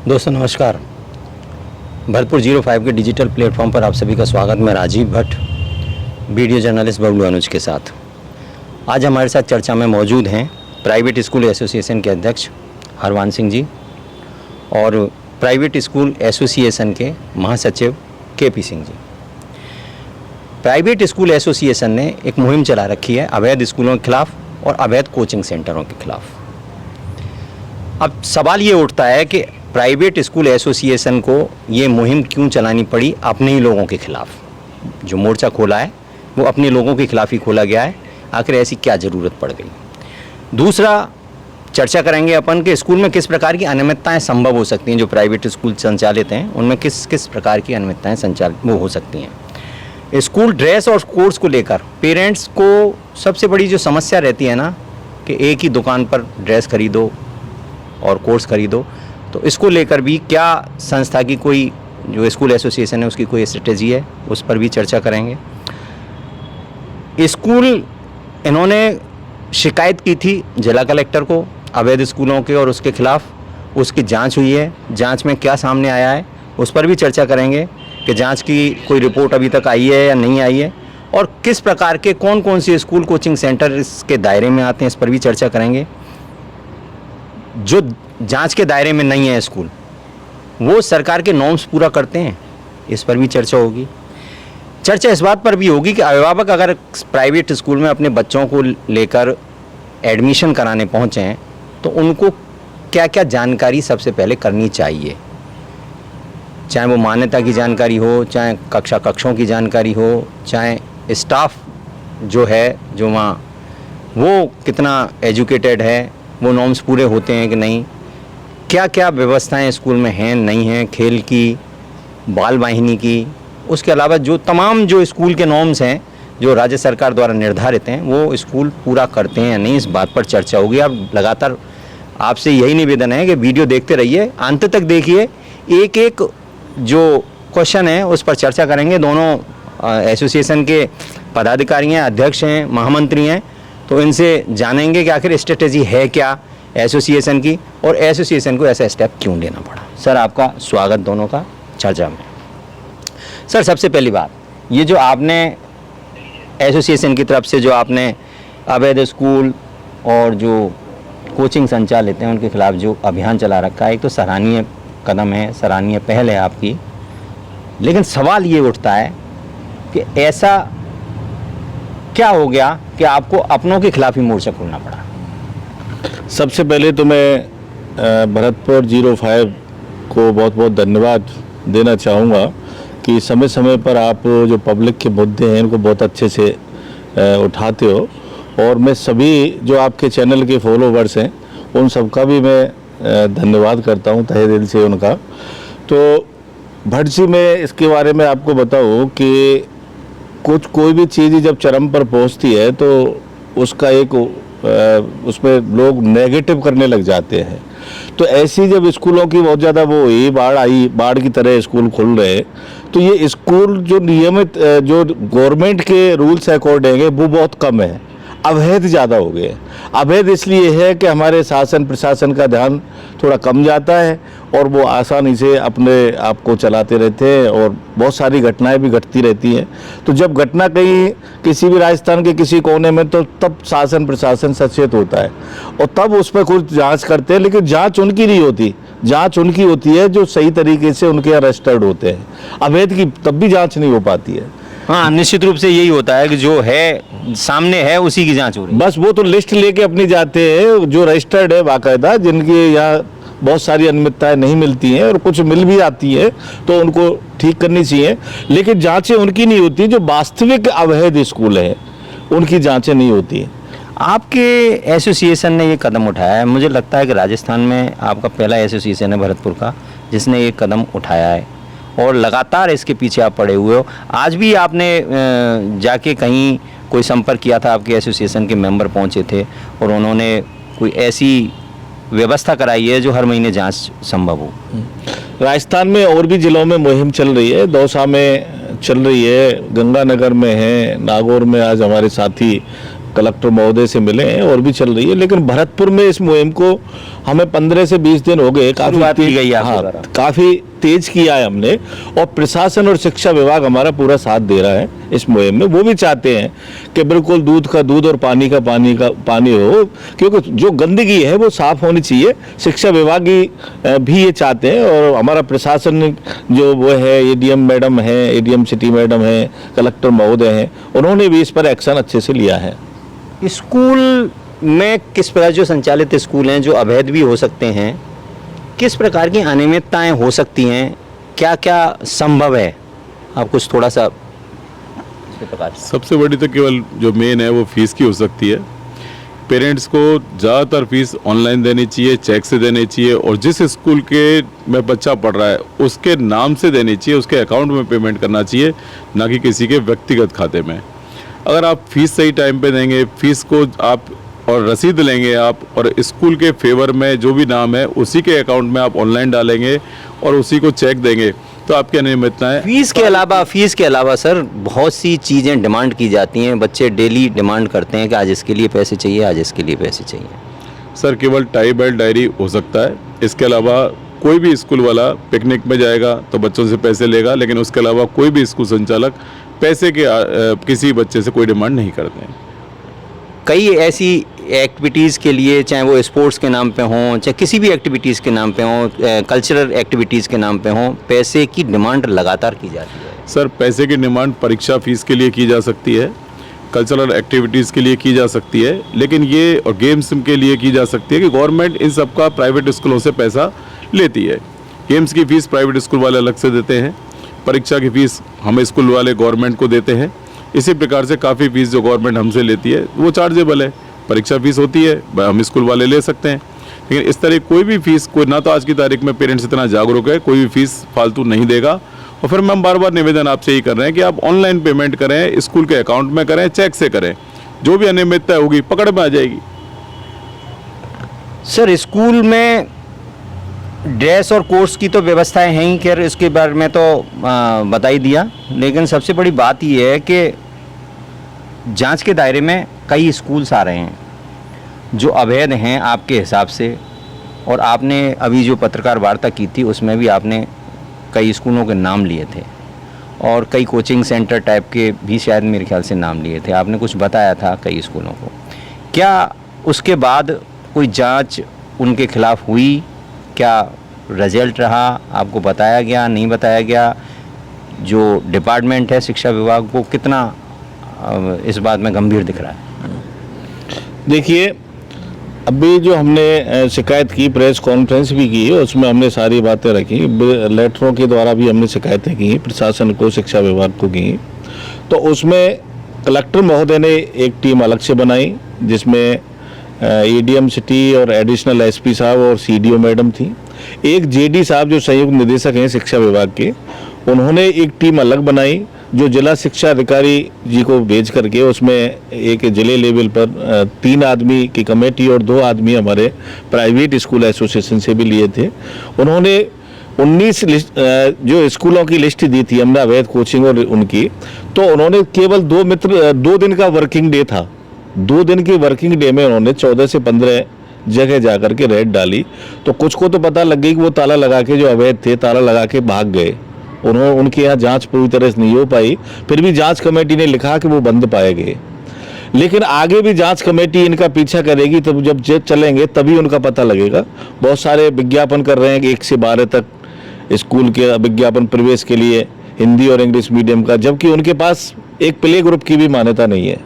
दोस्तों नमस्कार। भरतपुर 05 के डिजिटल प्लेटफॉर्म पर आप सभी का स्वागत। मैं राजीव भट्ट, वीडियो जर्नलिस्ट बबलू अनुज के साथ। आज हमारे साथ चर्चा में मौजूद हैं प्राइवेट स्कूल एसोसिएशन के अध्यक्ष हरवान सिंह जी और प्राइवेट स्कूल एसोसिएशन के महासचिव KP Singh ji. Private school association ने एक मुहिम चला रखी है अवैध स्कूलों के खिलाफ और अवैध कोचिंग सेंटरों के खिलाफ। अब सवाल ये उठता है कि प्राइवेट स्कूल एसोसिएशन को ये मुहिम क्यों चलानी पड़ी अपने ही लोगों के खिलाफ। जो मोर्चा खोला है वो अपने लोगों के खिलाफ ही खोला गया है। आखिर ऐसी क्या ज़रूरत पड़ गई। दूसरा चर्चा करेंगे अपन के स्कूल में किस प्रकार की अनियमितताएं संभव हो सकती हैं। जो प्राइवेट स्कूल संचालित हैं उनमें किस किस प्रकार की अनियमितताएं संचालित हो सकती हैं। स्कूल ड्रेस और कोर्स को लेकर पेरेंट्स को सबसे बड़ी जो समस्या रहती है ना कि एक ही दुकान पर ड्रेस खरीदो और कोर्स खरीदो, तो इसको लेकर भी क्या संस्था की कोई जो स्कूल एसोसिएशन है उसकी कोई स्ट्रेटेजी है, उस पर भी चर्चा करेंगे। स्कूल इन्होंने शिकायत की थी जिला कलेक्टर को अवैध स्कूलों के और उसके खिलाफ, उसकी जांच हुई है। जांच में क्या सामने आया है उस पर भी चर्चा करेंगे कि जांच की कोई रिपोर्ट अभी तक आई है या नहीं आई है, और किस प्रकार के कौन कौन से स्कूल कोचिंग सेंटर इसके दायरे में आते हैं इस पर भी चर्चा करेंगे। जो जांच के दायरे में नहीं है स्कूल, वो सरकार के नॉर्म्स पूरा करते हैं, इस पर भी चर्चा होगी। चर्चा इस बात पर भी होगी कि अभिभावक अगर प्राइवेट स्कूल में अपने बच्चों को लेकर एडमिशन कराने पहुंचे हैं तो उनको क्या क्या जानकारी सबसे पहले करनी चाहिए, चाहे वो मान्यता की जानकारी हो, चाहे कक्षों की जानकारी हो, चाहे स्टाफ जो है जो वहाँ वो कितना एजुकेटेड है, वो नॉर्म्स पूरे होते हैं कि नहीं, क्या क्या व्यवस्थाएं स्कूल में हैं नहीं हैं, खेल की, बाल वाहिनी की, उसके अलावा जो तमाम जो स्कूल के नॉर्म्स हैं जो राज्य सरकार द्वारा निर्धारित हैं वो स्कूल पूरा करते हैं या नहीं, इस बात पर चर्चा होगी। आप लगातार आपसे यही निवेदन है कि वीडियो देखते रहिए, अंत तक देखिए, एक एक जो क्वेश्चन है उस पर चर्चा करेंगे। दोनों एसोसिएशन के पदाधिकारी हैं, अध्यक्ष हैं, महामंत्री हैं, तो इनसे जानेंगे कि आखिर स्ट्रेटेजी है क्या एसोसिएशन की और एसोसिएशन को ऐसा स्टेप क्यों लेना पड़ा। सर आपका स्वागत दोनों का चर्चा में। सर सबसे पहली बात, ये जो आपने एसोसिएशन की तरफ से जो आपने अवैध स्कूल और जो कोचिंग संचालित हैं उनके खिलाफ जो अभियान चला रखा है, एक तो सराहनीय कदम है, सराहनीय पहल है आपकी, लेकिन सवाल ये उठता है कि ऐसा क्या हो गया कि आपको अपनों के खिलाफ ही मोर्चा खोलना पड़ा। सबसे पहले तो मैं भरतपुर 05 को बहुत बहुत धन्यवाद देना चाहूँगा कि समय समय पर आप जो पब्लिक के मुद्दे हैं इनको बहुत अच्छे से उठाते हो, और मैं सभी जो आपके चैनल के फॉलोवर्स हैं उन सबका भी मैं धन्यवाद करता हूँ तहे दिल से उनका। तो भट्ट जी, मैं इसके बारे में आपको बताऊँ कि कोई भी चीज़ जब चरम पर पहुँचती है तो उसका एक उसमें लोग नेगेटिव करने लग जाते हैं। तो ऐसी जब स्कूलों की बहुत ज़्यादा वो हुई, बाढ़ की तरह स्कूल खुल रहे, तो ये स्कूल जो नियमित जो गवर्नमेंट के रूल्स अकॉर्डिंग है वो बहुत कम है, अवैध ज़्यादा हो गए। अवैध इसलिए है कि हमारे शासन प्रशासन का ध्यान थोड़ा कम जाता है और वो आसानी से अपने आप को चलाते रहते हैं और बहुत सारी घटनाएं भी घटती रहती हैं। तो जब घटना कहीं किसी भी राजस्थान के किसी कोने में, तो तब शासन प्रशासन सचेत होता है और तब उस पर कुछ जांच करते हैं, लेकिन जांच उनकी नहीं होती। जांच उनकी होती है जो सही तरीके से उनके रजिस्टर्ड होते हैं। अवैध की तब भी जाँच नहीं हो पाती है। हाँ, निश्चित रूप से यही होता है कि जो है सामने है उसी की जांच हो रही है। बस वो तो लिस्ट लेके अपनी जाते हैं जो रजिस्टर्ड है बाकायदा, जिनकी यहाँ बहुत सारी अनियमितताएं नहीं मिलती हैं और कुछ मिल भी आती है तो उनको ठीक करनी चाहिए, लेकिन जांचें उनकी नहीं होती। जो वास्तविक अवैध स्कूल है उनकी जांचें नहीं होती। आपके एसोसिएशन ने ये कदम उठाया है, मुझे लगता है कि राजस्थान में आपका पहला एसोसिएशन है भरतपुर का जिसने ये कदम उठाया है और लगातार इसके पीछे आप पड़े हुए हो। आज भी आपने जाके कहीं कोई संपर्क किया था, आपके एसोसिएशन के मेंबर पहुंचे थे और उन्होंने कोई ऐसी व्यवस्था कराई है जो हर महीने जांच संभव हो। राजस्थान में और भी जिलों में मुहिम चल रही है, दौसा में चल रही है, गंगानगर में है, नागौर में आज हमारे साथी कलेक्टर महोदय से मिले हैं और भी चल रही है। लेकिन भरतपुर में इस मुहिम को हमें 15 से 20 दिन हो गए, शुरुआत की गई है आपके द्वारा। काफ़ी तेज किया है हमने, और प्रशासन और शिक्षा विभाग हमारा पूरा साथ दे रहा है इस मुहिम में। वो भी चाहते हैं कि बिल्कुल दूध का दूध और पानी का पानी हो, क्योंकि जो गंदगी है वो साफ होनी चाहिए। शिक्षा विभाग भी ये चाहते हैं, और हमारा प्रशासन जो वो है, एडीएम मैडम है, एडीएम सिटी मैडम है, कलेक्टर महोदय हैं, उन्होंने भी इस पर एक्शन अच्छे से लिया है। स्कूल में किस प्रकार जो संचालित स्कूल हैं जो अवैध भी हो सकते हैं, किस प्रकार की अनियमितताएं हो सकती हैं, क्या क्या संभव है, आप कुछ थोड़ा सा इसके प्रकार से। सबसे बड़ी तो केवल जो मेन है वो फीस की हो सकती है। पेरेंट्स को ज़्यादातर फीस ऑनलाइन देनी चाहिए, चेक से देनी चाहिए, और जिस स्कूल के में बच्चा पढ़ रहा है उसके नाम से देनी चाहिए, उसके अकाउंट में पेमेंट करना चाहिए, ना कि किसी के व्यक्तिगत खाते में। अगर आप फीस सही टाइम पे देंगे, फीस को आप और रसीद लेंगे आप, और स्कूल के फेवर में जो भी नाम है उसी के अकाउंट में आप ऑनलाइन डालेंगे और उसी को चेक देंगे, तो आपकी अनियमितताएं। फीस के अलावा सर बहुत सी चीज़ें डिमांड की जाती हैं, बच्चे डेली डिमांड करते हैं कि आज इसके लिए पैसे चाहिए, आज इसके लिए पैसे चाहिए। सर केवल टाई बेल्ट डायरी हो सकता है, इसके अलावा कोई भी स्कूल वाला पिकनिक में जाएगा तो बच्चों से पैसे लेगा, लेकिन उसके अलावा कोई भी स्कूल संचालक पैसे के किसी बच्चे से कोई डिमांड नहीं करते हैं। कई ऐसी एक्टिविटीज़ के लिए, चाहे वो स्पोर्ट्स के नाम पे हों, चाहे किसी भी एक्टिविटीज़ के नाम पे हों, कल्चरल एक्टिविटीज़ के नाम पे हों, पैसे की डिमांड लगातार की जाती है। सर पैसे की डिमांड परीक्षा फीस के लिए की जा सकती है, कल्चरल एक्टिविटीज़ के लिए की जा सकती है, लेकिन ये और गेम्स के लिए की जा सकती है कि गवर्नमेंट इन सब का प्राइवेट स्कूलों से पैसा लेती है। गेम्स की फ़ीस प्राइवेट स्कूल वाले अलग से देते हैं, परीक्षा की फ़ीस हम स्कूल वाले गवर्नमेंट को देते हैं। इसी प्रकार से काफ़ी फ़ीस जो गवर्नमेंट हमसे लेती है वो चार्जेबल है। परीक्षा फ़ीस होती है, हम स्कूल वाले ले सकते हैं, लेकिन इस तरह कोई भी फ़ीस, कोई ना तो आज की तारीख में पेरेंट्स इतना जागरूक है, कोई भी फ़ीस फालतू नहीं देगा। और फिर हम बार बार निवेदन आपसे यही कर रहे हैं कि आप ऑनलाइन पेमेंट करें, स्कूल के अकाउंट में करें, चेक से करें, जो भी अनियमितता होगी पकड़ में आ जाएगी। सर स्कूल में ड्रेस और कोर्स की तो व्यवस्थाएं हैं ही, खैर इसके बारे में तो बता ही दिया, लेकिन सबसे बड़ी बात ये है कि जांच के दायरे में कई स्कूल्स आ रहे हैं जो अवैध हैं आपके हिसाब से, और आपने अभी जो पत्रकार वार्ता की थी उसमें भी आपने कई स्कूलों के नाम लिए थे, और कई कोचिंग सेंटर टाइप के भी शायद मेरे ख्याल से नाम लिए थे, आपने कुछ बताया था कई स्कूलों को। क्या उसके बाद कोई जांच उनके खिलाफ हुई, क्या रिजल्ट रहा, आपको बताया गया, नहीं बताया गया? जो डिपार्टमेंट है शिक्षा विभाग को कितना इस बात में गंभीर दिख रहा है? देखिए, अभी जो हमने शिकायत की, प्रेस कॉन्फ्रेंस भी की, उसमें हमने सारी बातें रखी, लेटरों के द्वारा भी हमने शिकायतें की प्रशासन को, शिक्षा विभाग को की। तो उसमें कलेक्टर महोदय ने एक टीम अलग से बनाई, जिसमें एडीएम सिटी और एडिशनल एसपी साहब और सीडीओ मैडम थी। एक जेडी साहब जो संयुक्त निदेशक हैं शिक्षा विभाग के, उन्होंने एक टीम अलग बनाई जो जिला शिक्षा अधिकारी जी को भेज करके उसमें एक जिले लेवल पर 3 आदमी की कमेटी और 2 आदमी हमारे प्राइवेट स्कूल एसोसिएशन से भी लिए थे। उन्होंने 19 जो स्कूलों की लिस्ट दी थी हमने अवैध कोचिंग और उनकी, तो उन्होंने केवल 2 दिन का वर्किंग डे था, 2 दिन की वर्किंग डे में उन्होंने 14 से 15 जगह जाकर के रेड डाली। तो कुछ को तो पता लग गई कि वो ताला लगा के, जो अवैध थे, ताला लगा के भाग गए। उनके यहाँ जांच पूरी तरह से नहीं हो पाई, फिर भी जांच कमेटी ने लिखा कि वो बंद पाए गए। लेकिन आगे भी जांच कमेटी इनका पीछा करेगी, तब जब चलेंगे तभी उनका पता लगेगा। बहुत सारे विज्ञापन कर रहे हैं कि 1 से 12 तक स्कूल के विज्ञापन प्रवेश के लिए हिंदी और इंग्लिश मीडियम का, जबकि उनके पास एक प्ले ग्रुप की भी मान्यता नहीं है।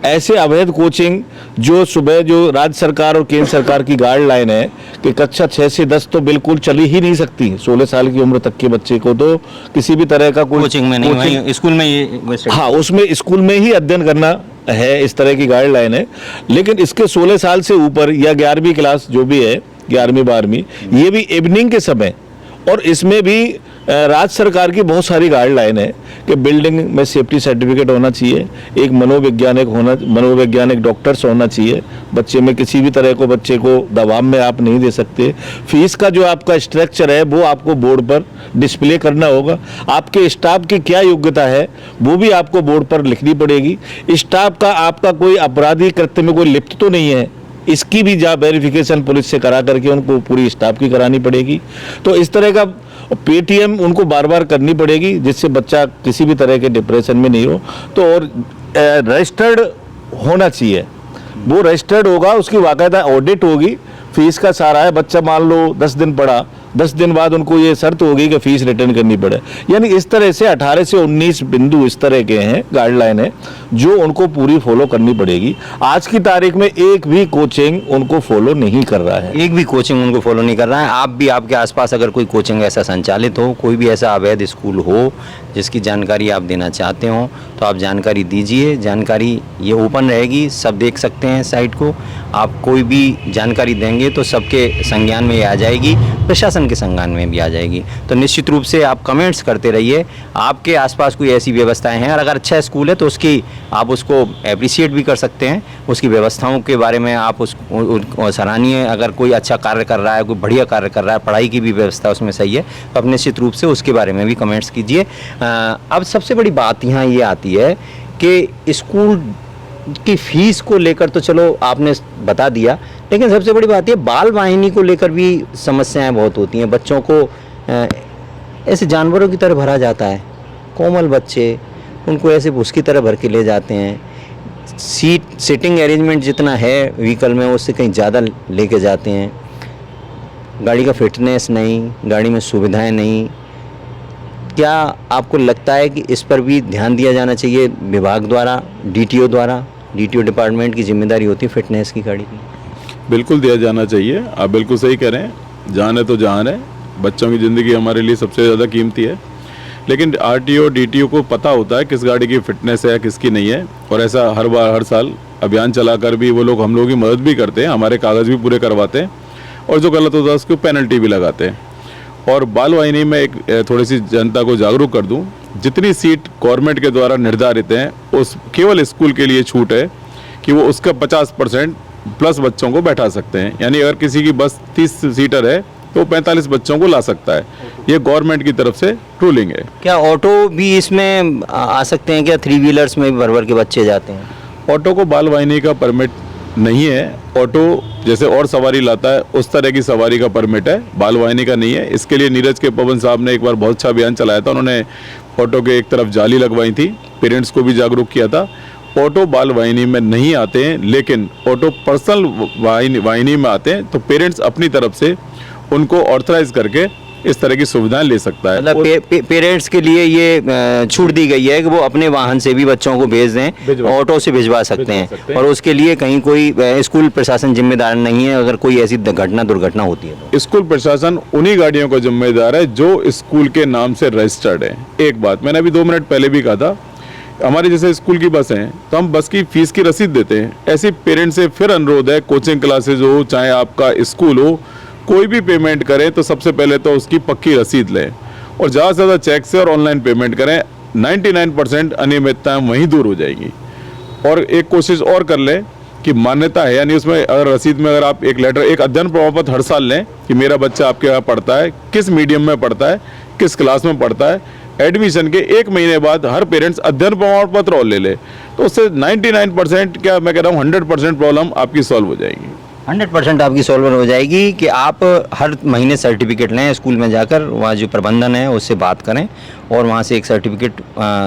ऐसे अवैध कोचिंग जो सुबह, जो राज्य सरकार और केंद्र सरकार की गाइडलाइन है कि कक्षा 6 से 10 तो बिल्कुल चली ही नहीं सकती, 16 साल की उम्र तक के बच्चे को तो किसी भी तरह का कोई कोचिंग में नहीं, वहीं स्कूल में ये, हाँ, उसमें स्कूल में ही अध्ययन करना है, इस तरह की गाइडलाइन है। लेकिन इसके 16 साल से ऊपर या 11वीं क्लास जो भी है, 11वीं 12वीं, ये भी इवनिंग के समय, और इसमें भी राज्य सरकार की बहुत सारी गाइडलाइन है कि बिल्डिंग में सेफ्टी सर्टिफिकेट होना चाहिए, एक मनोवैज्ञानिक डॉक्टर्स होना चाहिए, बच्चे में किसी भी तरह को बच्चे को दबाव में आप नहीं दे सकते। फीस का जो आपका स्ट्रक्चर है वो आपको बोर्ड पर डिस्प्ले करना होगा। आपके स्टाफ की क्या योग्यता है वो भी आपको बोर्ड पर लिखनी पड़ेगी। स्टाफ का आपका कोई अपराधी कृत्य में कोई लिप्त तो नहीं है, इसकी भी वेरिफिकेशन पुलिस से करा करके उनको पूरी स्टाफ की करानी पड़ेगी। तो इस तरह का पेटीएम उनको बार बार करनी पड़ेगी जिससे बच्चा किसी भी तरह के डिप्रेशन में नहीं हो। तो और रजिस्टर्ड होना चाहिए, वो रजिस्टर्ड होगा, उसकी बाकायदा ऑडिट होगी, फीस का सारा है। बच्चा मान लो 10 दिन पढ़ा, 10 दिन बाद उनको ये शर्त होगी कि फीस रिटर्न करनी पड़े। यानी इस तरह से 18 से 19 बिंदु इस तरह के हैं, गाइडलाइन है जो उनको पूरी फॉलो करनी पड़ेगी। आज की तारीख में एक भी कोचिंग उनको फॉलो नहीं कर रहा है, एक भी कोचिंग उनको फॉलो नहीं कर रहा है। आप भी, आपके आसपास अगर कोई कोचिंग ऐसा संचालित हो, कोई भी ऐसा अवैध स्कूल हो जिसकी जानकारी आप देना चाहते हो तो आप जानकारी दीजिए। जानकारी ये ओपन रहेगी, सब देख सकते हैं साइट को। आप कोई भी जानकारी देंगे तो सबके संज्ञान में ये आ जाएगी, प्रशासन के संज्ञान में भी आ जाएगी। तो निश्चित रूप से आप कमेंट्स करते रहिए, आपके आसपास कोई ऐसी व्यवस्थाएं हैं और अगर अच्छा स्कूल है तो उसकी आप उसको अप्रिशिएट भी कर सकते हैं, उसकी व्यवस्थाओं के बारे में आप उसको सराहनीय, अगर कोई अच्छा कार्य कर रहा है, कोई बढ़िया कार्य कर रहा है, पढ़ाई की भी व्यवस्था उसमें सही है तो आप निश्चित रूप से उसके बारे में भी कमेंट्स कीजिए। अब सबसे बड़ी बात यहाँ ये आती है कि स्कूल की फीस को लेकर तो चलो आपने बता दिया, लेकिन सबसे बड़ी बात ये बाल वाहिनी को लेकर भी समस्याएं बहुत होती हैं। बच्चों को ऐसे जानवरों की तरह भरा जाता है, कोमल बच्चे, उनको ऐसे भूस की तरह भर के ले जाते हैं। सीटिंग अरेंजमेंट जितना है व्हीकल में उससे कहीं ज़्यादा लेके जाते हैं। गाड़ी का फिटनेस नहीं, गाड़ी में सुविधाएं नहीं। क्या आपको लगता है कि इस पर भी ध्यान दिया जाना चाहिए विभाग द्वारा, डीटीओ द्वारा? डीटीओ डिपार्टमेंट की जिम्मेदारी होती है फिटनेस की गाड़ी की। बिल्कुल दिया जाना चाहिए, आप बिल्कुल सही कह रहे हैं। जान है तो जान है, बच्चों की ज़िंदगी हमारे लिए सबसे ज़्यादा कीमती है। लेकिन आरटीओ डीटीओ को पता होता है किस गाड़ी की फिटनेस है या किसकी नहीं है, और ऐसा हर साल अभियान चलाकर भी वो लोग हम लोगों की मदद भी करते हैं, हमारे कागज़ भी पूरे करवाते हैं और जो गलत होता है उसको पेनल्टी भी लगाते हैं। और बाल वाहिनी में एक थोड़ी सी जनता को जागरूक कर दूं, जितनी सीट गवर्नमेंट के द्वारा निर्धारित हैं उस केवल स्कूल के लिए छूट है कि वो उसका 50% प्लस बच्चों को बैठा सकते हैं। यानी अगर किसी की बस 30 सीटर है तो 45 बच्चों को ला सकता है। ये गवर्नमेंट की तरफ से रूलिंग है। क्या ऑटो भी इसमें आ सकते हैं? क्या 3 व्हीलर्स में भी भर भर के बच्चे जाते हैं? ऑटो को बाल वाहिनी का परमिट नहीं है। ऑटो जैसे और सवारी लाता है उस तरह की सवारी का परमिट है, बाल वाहिनी का नहीं है। इसके लिए नीरज के पवन साहब ने एक बार बहुत अच्छा अभियान चलाया था। उन्होंने ऑटो के एक तरफ जाली लगवाई थी, पेरेंट्स को भी जागरूक किया था। ऑटो बाल वाहिनी में नहीं आते हैं, लेकिन ऑटो पर्सनल वाहिनी में आते हैं तो पेरेंट्स अपनी तरफ से उनको ऑथराइज करके इस तरह की सुविधाएं ले सकता है। मतलब पेरेंट्स के लिए ये छूट दी गई है कि वो अपने वाहन से भी बच्चों को भेज दें, ऑटो से भिजवा सकते हैं और उसके लिए कहीं कोई स्कूल प्रशासन जिम्मेदार नहीं है अगर कोई ऐसी दुर्घटना होती है तो। स्कूल प्रशासन उन्हीं गाड़ियों का जिम्मेदार है जो स्कूल के नाम से रजिस्टर्ड है। एक बात मैंने अभी 2 मिनट पहले भी कहा था, हमारे जैसे स्कूल की बस हैं तो हम बस की फीस की रसीद देते हैं। ऐसे पेरेंट्स से फिर अनुरोध है, कोचिंग क्लासेज हो चाहे आपका स्कूल हो, कोई भी पेमेंट करें तो सबसे पहले तो उसकी पक्की रसीद लें और ज़्यादा से ज़्यादा चेक से और ऑनलाइन पेमेंट करें। 99% अनियमितताएं वहीं दूर हो जाएंगी। और एक कोशिश और कर लें कि मान्यता है, यानी उसमें अगर रसीद में अगर आप एक लेटर, एक अध्ययन प्रमाण पत्र हर साल लें कि मेरा बच्चा आपके यहाँ पढ़ता है, किस मीडियम में पढ़ता है, किस क्लास में पढ़ता है। एडमिशन के 1 महीने बाद हर पेरेंट्स अध्ययन प्रमाण पत्र और ले ले, तो उससे 99% क्या मैं कह रहा हूँ 100% प्रॉब्लम आपकी सॉल्व हो जाएगी। 100% आपकी सॉल्वर हो जाएगी कि आप हर महीने सर्टिफिकेट लें, स्कूल में जाकर वहाँ जो प्रबंधन है उससे बात करें और वहाँ से एक सर्टिफिकेट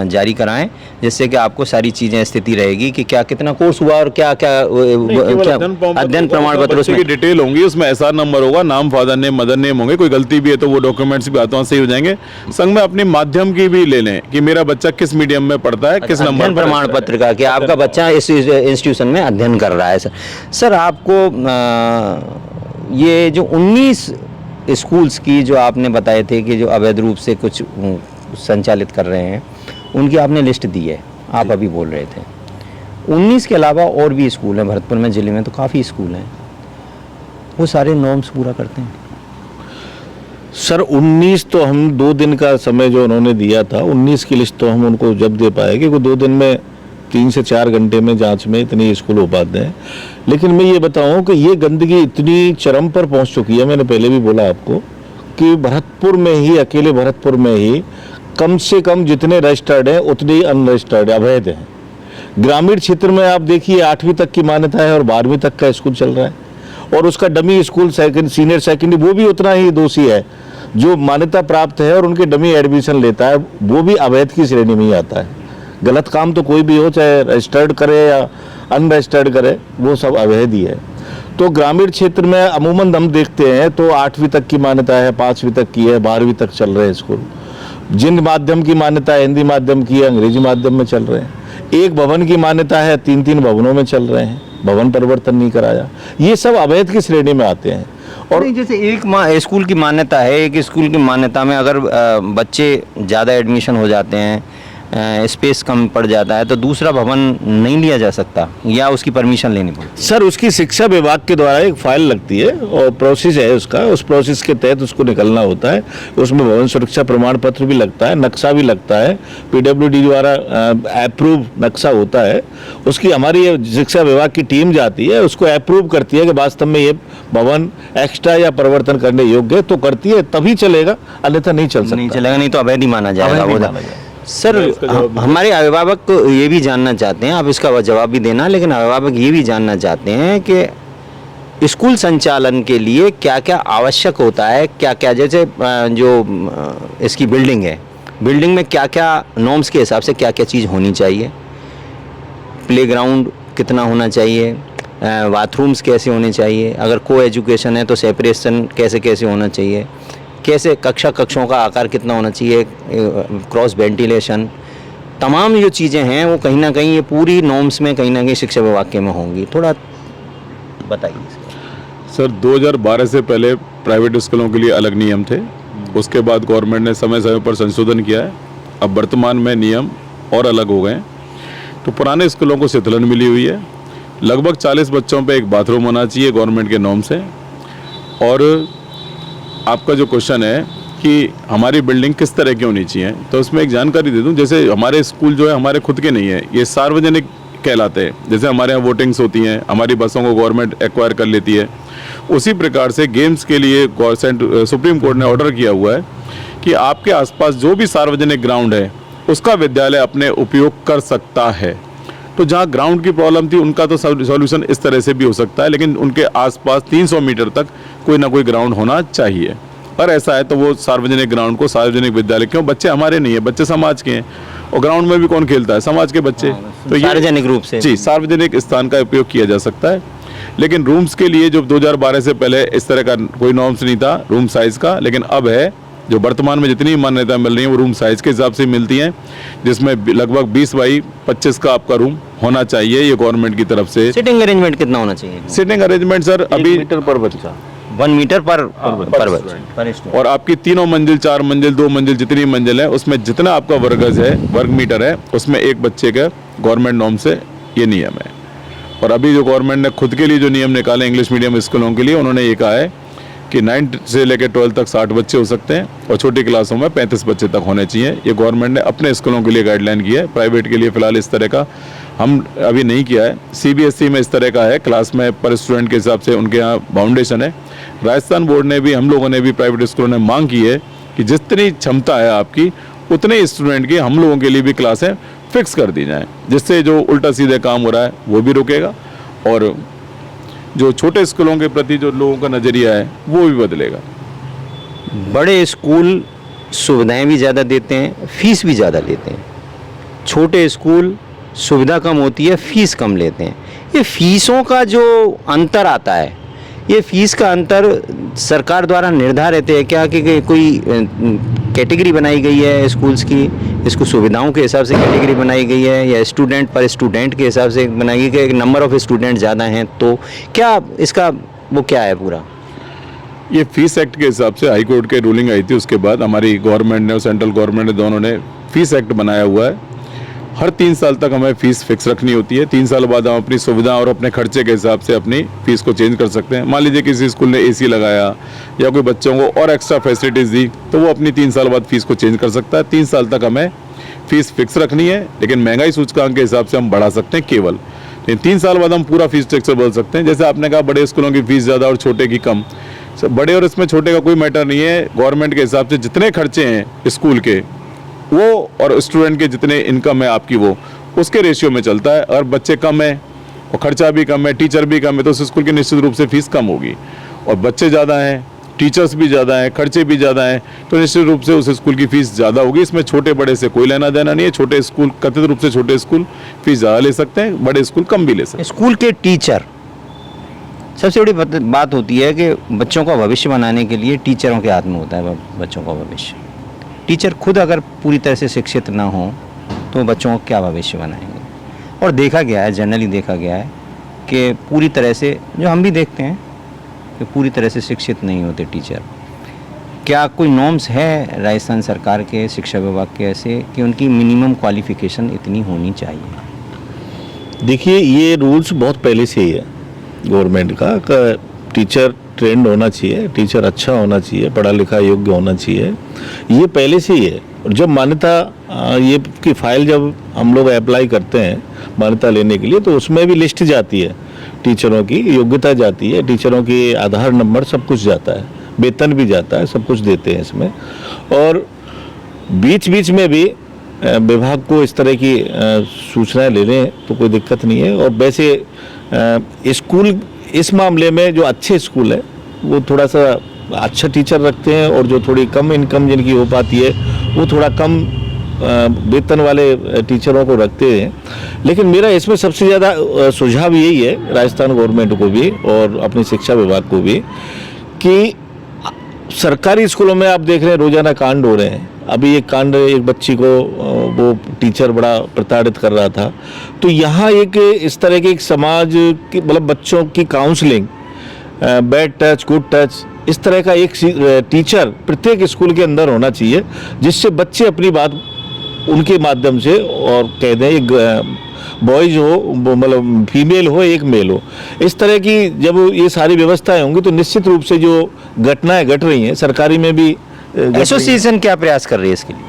जारी कराएं, जिससे कि आपको सारी चीज़ें स्थिति रहेगी कि क्या कितना कोर्स हुआ और क्या क्या अध्ययन प्रमाण पत्र उसमें की डिटेल होंगी, उसमें एसआर नंबर होगा, नाम, फादर नेम, मदर नेम होंगे। कोई गलती भी है तो वो डॉक्यूमेंट्स भी हाथों सही हो जाएंगे। संग में अपने माध्यम की भी ले लें कि मेरा बच्चा किस मीडियम में पढ़ता है, किस नंबर प्रमाण पत्र का कि आपका बच्चा इस इंस्टीट्यूशन में अध्ययन कर रहा है। सर आपको ये जो 19 स्कूल्स की जो आपने बताए थे कि जो अवैध रूप से कुछ संचालित कर रहे हैं, उनकी आपने लिस्ट दी है, आप अभी बोल रहे थे 19 के अलावा और भी स्कूल हैं भरतपुर में, जिले में तो काफ़ी स्कूल हैं, वो सारे नॉर्म्स पूरा करते हैं? सर 19 तो हम 2 दिन का समय जो उन्होंने दिया था, 19 की लिस्ट तो हम उनको जब दे पाएंगे, क्योंकि 2 दिन में 3 से 4 घंटे में जांच में इतनी स्कूल हो पाते हैं। लेकिन मैं ये बताऊं कि ये गंदगी इतनी चरम पर पहुंच चुकी है, मैंने पहले भी बोला आपको, कि भरतपुर में ही, अकेले भरतपुर में ही कम से कम जितने रजिस्टर्ड हैं उतने ही अनरजिस्टर्ड अवैध हैं। ग्रामीण क्षेत्र में आप देखिए 8वीं तक की मान्यता है और 12वीं तक का स्कूल चल रहा है, और उसका डमी स्कूल सीनियर सेकेंडरी वो भी उतना ही दोषी है। जो मान्यता प्राप्त है और उनके डमी एडमिशन लेता है वो भी अवैध की श्रेणी में ही आता है। गलत काम तो कोई भी हो, चाहे रजिस्टर्ड करे या अनरजिस्टर्ड करे, वो सब अवैध ही है। तो ग्रामीण क्षेत्र में अमूमन हम देखते हैं तो 8वीं तक की मान्यता है, 5वीं तक की है, 12वीं तक चल रहे हैं स्कूल। जिन माध्यम की मान्यता है, हिंदी माध्यम की है, अंग्रेजी माध्यम में चल रहे हैं। एक भवन की मान्यता है, 3-3 भवनों में चल रहे हैं, भवन परिवर्तन नहीं कराया। ये सब अवैध की श्रेणी में आते हैं। और जैसे एक स्कूल की मान्यता है, एक स्कूल की मान्यता में अगर बच्चे ज़्यादा एडमिशन हो जाते हैं, स्पेस कम पड़ जाता है, तो दूसरा भवन नहीं लिया जा सकता या उसकी परमिशन लेनी पड़ती? सर उसकी शिक्षा विभाग के द्वारा एक फाइल लगती है और प्रोसेस है उसका, उस प्रोसेस के तहत उसको निकलना होता है। उसमें भवन सुरक्षा प्रमाण पत्र भी लगता है, नक्शा भी लगता है, PWD द्वारा अप्रूव नक्शा होता है। उसकी हमारी शिक्षा विभाग की टीम जाती है, उसको अप्रूव करती है कि वास्तव में ये भवन एक्स्ट्रा या परिवर्तन करने योग्य है, तो करती है, तभी चलेगा, अन्यथा नहीं चल सकता। नहीं चलेगा, नहीं तो अवैध ही माना जाएगा। सर हमारे अभिभावक को ये भी जानना चाहते हैं, आप इसका जवाब भी देना, लेकिन अभिभावक ये भी जानना चाहते हैं कि स्कूल संचालन के लिए क्या क्या आवश्यक होता है, क्या क्या, जैसे जो इसकी बिल्डिंग है, बिल्डिंग में क्या क्या नॉर्म्स के हिसाब से क्या क्या चीज़ होनी चाहिए, प्लेग्राउंड कितना होना चाहिए, बाथरूम्स कैसे होने चाहिए, अगर को एजुकेशन है तो सेपरेशन कैसे कैसे होना चाहिए, कैसे कक्षों का आकार कितना होना चाहिए, क्रॉस वेंटिलेशन, तमाम जो चीज़ें हैं वो कहीं ना कहीं ये पूरी नॉर्म्स में कहीं ना कहीं शिक्षा विभाग के में होंगी। थोड़ा बताइए सर। 2012 से पहले प्राइवेट स्कूलों के लिए अलग नियम थे, उसके बाद गवर्नमेंट ने समय समय पर संशोधन किया है। अब वर्तमान में नियम और अलग हो गए हैं। तो पुराने स्कूलों को शीतलन मिली हुई है। लगभग 40 बच्चों पे एक बाथरूम होना चाहिए गवर्नमेंट के नॉर्म से। और आपका जो क्वेश्चन है कि हमारी बिल्डिंग किस तरह की होनी चाहिए, तो उसमें एक जानकारी दे दूं। जैसे हमारे स्कूल जो है हमारे खुद के नहीं है, ये सार्वजनिक कहलाते हैं। जैसे हमारे यहाँ वोटिंग्स होती हैं, हमारी बसों को गवर्नमेंट एक्वायर कर लेती है, उसी प्रकार से गेम्स के लिए सुप्रीम कोर्ट ने ऑर्डर किया हुआ है कि आपके आसपास जो भी सार्वजनिक ग्राउंड है उसका विद्यालय अपने उपयोग कर सकता है। तो जहाँ ग्राउंड की प्रॉब्लम थी उनका तो सॉल्यूशन इस तरह से भी हो सकता है, लेकिन उनके आसपास 300 मीटर तक कोई ना कोई ग्राउंड होना चाहिए। और ऐसा है तो वो सार्वजनिक ग्राउंड को सार्वजनिक विद्यालय, क्यों, बच्चे हमारे नहीं है, बच्चे समाज के हैं, और ग्राउंड में भी कौन खेलता है, समाज के बच्चे। तो सार्वजनिक रूप से जी सार्वजनिक स्थान का उपयोग किया जा सकता है। लेकिन रूम्स के लिए जो 2012 से पहले इस तरह का कोई नॉर्म्स नहीं था रूम साइज का, लेकिन अब है। जो वर्तमान में जितनी मान्यता मिल रही है वो रूम साइज के हिसाब से मिलती हैं, जिसमें लगभग 20 बाई 25 का आपका रूम होना चाहिए, ये गवर्नमेंट की तरफ से। सिटिंग अरेंजमेंट कितना होना चाहिए? सिटिंग अरेंजमेंट सर अभी 1 मीटर पर बच्चा, 1 मीटर पर बच्चा। और आपकी 3 मंजिल, 4 मंजिल, 2 मंजिल जितनी मंजिल है उसमें जितना आपका वर्गज है, वर्ग मीटर है, उसमें एक बच्चे का गवर्नमेंट नॉर्म से ये नियम है। और अभी जो गवर्नमेंट ने खुद के लिए जो नियम निकाले इंग्लिश मीडियम स्कूलों के लिए, उन्होंने ये कहा है कि 9 से लेकर 12 तक 60 बच्चे हो सकते हैं और छोटी क्लासों में 35 बच्चे तक होने चाहिए। ये गवर्नमेंट ने अपने स्कूलों के लिए गाइडलाइन की है। प्राइवेट के लिए फ़िलहाल इस तरह का हम अभी नहीं किया है। CBSE में इस तरह का है, क्लास में पर स्टूडेंट के हिसाब से उनके यहाँ बाउंडेशन है। राजस्थान बोर्ड ने भी, हम लोगों ने भी, प्राइवेट स्कूलों ने मांग की है कि जितनी क्षमता है आपकी उतने स्टूडेंट की हम लोगों के लिए भी क्लासें फिक्स कर दी जाएँ, जिससे जो उल्टा सीधे काम हो रहा है वो भी रुकेगा और जो छोटे स्कूलों के प्रति जो लोगों का नज़रिया है वो भी बदलेगा। बड़े स्कूल सुविधाएं भी ज़्यादा देते हैं, फीस भी ज़्यादा लेते हैं। छोटे स्कूल सुविधा कम होती है, फीस कम लेते हैं। ये फीसों का जो अंतर आता है, ये फीस का अंतर सरकार द्वारा निर्धारित है क्या कि कोई कैटेगरी बनाई गई है स्कूल्स की, इसको सुविधाओं के हिसाब से कैटेगरी बनाई गई है, या स्टूडेंट पर स्टूडेंट के हिसाब से बनाई गई, कि एक नंबर ऑफ स्टूडेंट ज़्यादा हैं, तो क्या इसका वो क्या है पूरा? ये फीस एक्ट के हिसाब से हाई कोर्ट के रूलिंग आई थी, उसके बाद हमारी गवर्नमेंट ने और सेंट्रल गवर्नमेंट ने दोनों ने फीस एक्ट बनाया हुआ है। हर 3 साल तक हमें फ़ीस फिक्स रखनी होती है। 3 साल बाद हम अपनी सुविधा और अपने खर्चे के हिसाब से अपनी फ़ीस को चेंज कर सकते हैं। मान लीजिए किसी स्कूल ने एसी लगाया या कोई बच्चों को और एक्स्ट्रा फैसिलिटीज़ दी, तो वो अपनी 3 साल बाद फ़ीस को चेंज कर सकता है। 3 साल तक हमें फ़ीस फिक्स रखनी है, लेकिन महंगाई सूचकांक के हिसाब से हम बढ़ा सकते हैं केवल। लेकिन 3 साल बाद हम पूरा फ़ीस स्ट्रक्चर बदल सकते हैं। जैसे आपने कहा बड़े स्कूलों की फ़ीस ज़्यादा और छोटे की कम, बड़े और इसमें छोटे का कोई मैटर नहीं है। गवर्नमेंट के हिसाब से जितने खर्चे हैं स्कूल के, वो और स्टूडेंट के जितने इनकम है आपकी, वो उसके रेशियो में चलता है। अगर बच्चे कम है और खर्चा भी कम है, टीचर भी कम है, तो उस स्कूल की निश्चित रूप से फ़ीस कम होगी। और बच्चे ज़्यादा हैं, टीचर्स भी ज़्यादा हैं, खर्चे भी ज़्यादा हैं, तो निश्चित रूप से उस स्कूल की फ़ीस ज़्यादा होगी। इसमें छोटे बड़े से कोई लेना देना नहीं है। छोटे स्कूल, कथित रूप से छोटे स्कूल फ़ीस ज़्यादा ले सकते हैं, बड़े स्कूल कम भी ले सकते हैं। स्कूल के टीचर, सबसे बड़ी बात होती है कि बच्चों का भविष्य बनाने के लिए टीचरों के हाथ में होता है बच्चों का भविष्य। टीचर खुद अगर पूरी तरह से शिक्षित ना हो तो बच्चों को क्या भविष्य बनाएंगे। और देखा गया है, जनरली देखा गया है कि पूरी तरह से, जो हम भी देखते हैं कि पूरी तरह से शिक्षित नहीं होते टीचर। क्या कोई नॉर्म्स है राजस्थान सरकार के शिक्षा विभाग के ऐसे कि उनकी मिनिमम क्वालिफिकेशन इतनी होनी चाहिए? देखिए, ये रूल्स बहुत पहले से ही है गवर्नमेंट का, टीचर ट्रेंड होना चाहिए, टीचर अच्छा होना चाहिए, पढ़ा लिखा योग्य होना चाहिए, ये पहले से ही है। और जब मान्यता ये की फाइल जब हम लोग अप्लाई करते हैं मान्यता लेने के लिए, तो उसमें भी लिस्ट जाती है, टीचरों की योग्यता जाती है, टीचरों की आधार नंबर सब कुछ जाता है, वेतन भी जाता है, सब कुछ देते हैं इसमें। और बीच बीच में भी विभाग को इस तरह की सूचनाएं ले लें तो कोई दिक्कत नहीं है। और वैसे स्कूल इस मामले में जो अच्छे स्कूल है वो थोड़ा सा अच्छा टीचर रखते हैं, और जो थोड़ी कम इनकम जिनकी हो पाती है वो थोड़ा कम वेतन वाले टीचरों को रखते हैं। लेकिन मेरा इसमें सबसे ज़्यादा सुझाव यही है राजस्थान गवर्नमेंट को भी और अपने शिक्षा विभाग को भी, कि सरकारी स्कूलों में आप देख रहे हैं रोजाना कांड हो रहे हैं। अभी एक कांड, एक बच्ची को वो टीचर बड़ा प्रताड़ित कर रहा था। तो यहाँ एक इस तरह के एक समाज की, मतलब बच्चों की counselling, bad touch good touch, इस तरह का एक टीचर प्रत्येक स्कूल के अंदर होना चाहिए, जिससे बच्चे अपनी बात उनके माध्यम से और कह दें, एक बॉयज हो, मतलब फीमेल हो, एक मेल हो, इस तरह की जब ये सारी व्यवस्थाएं होंगी तो निश्चित रूप से जो घटनाएं घट रही हैं सरकारी में भी। एसोसिएशन क्या प्रयास कर रही है इसके लिए?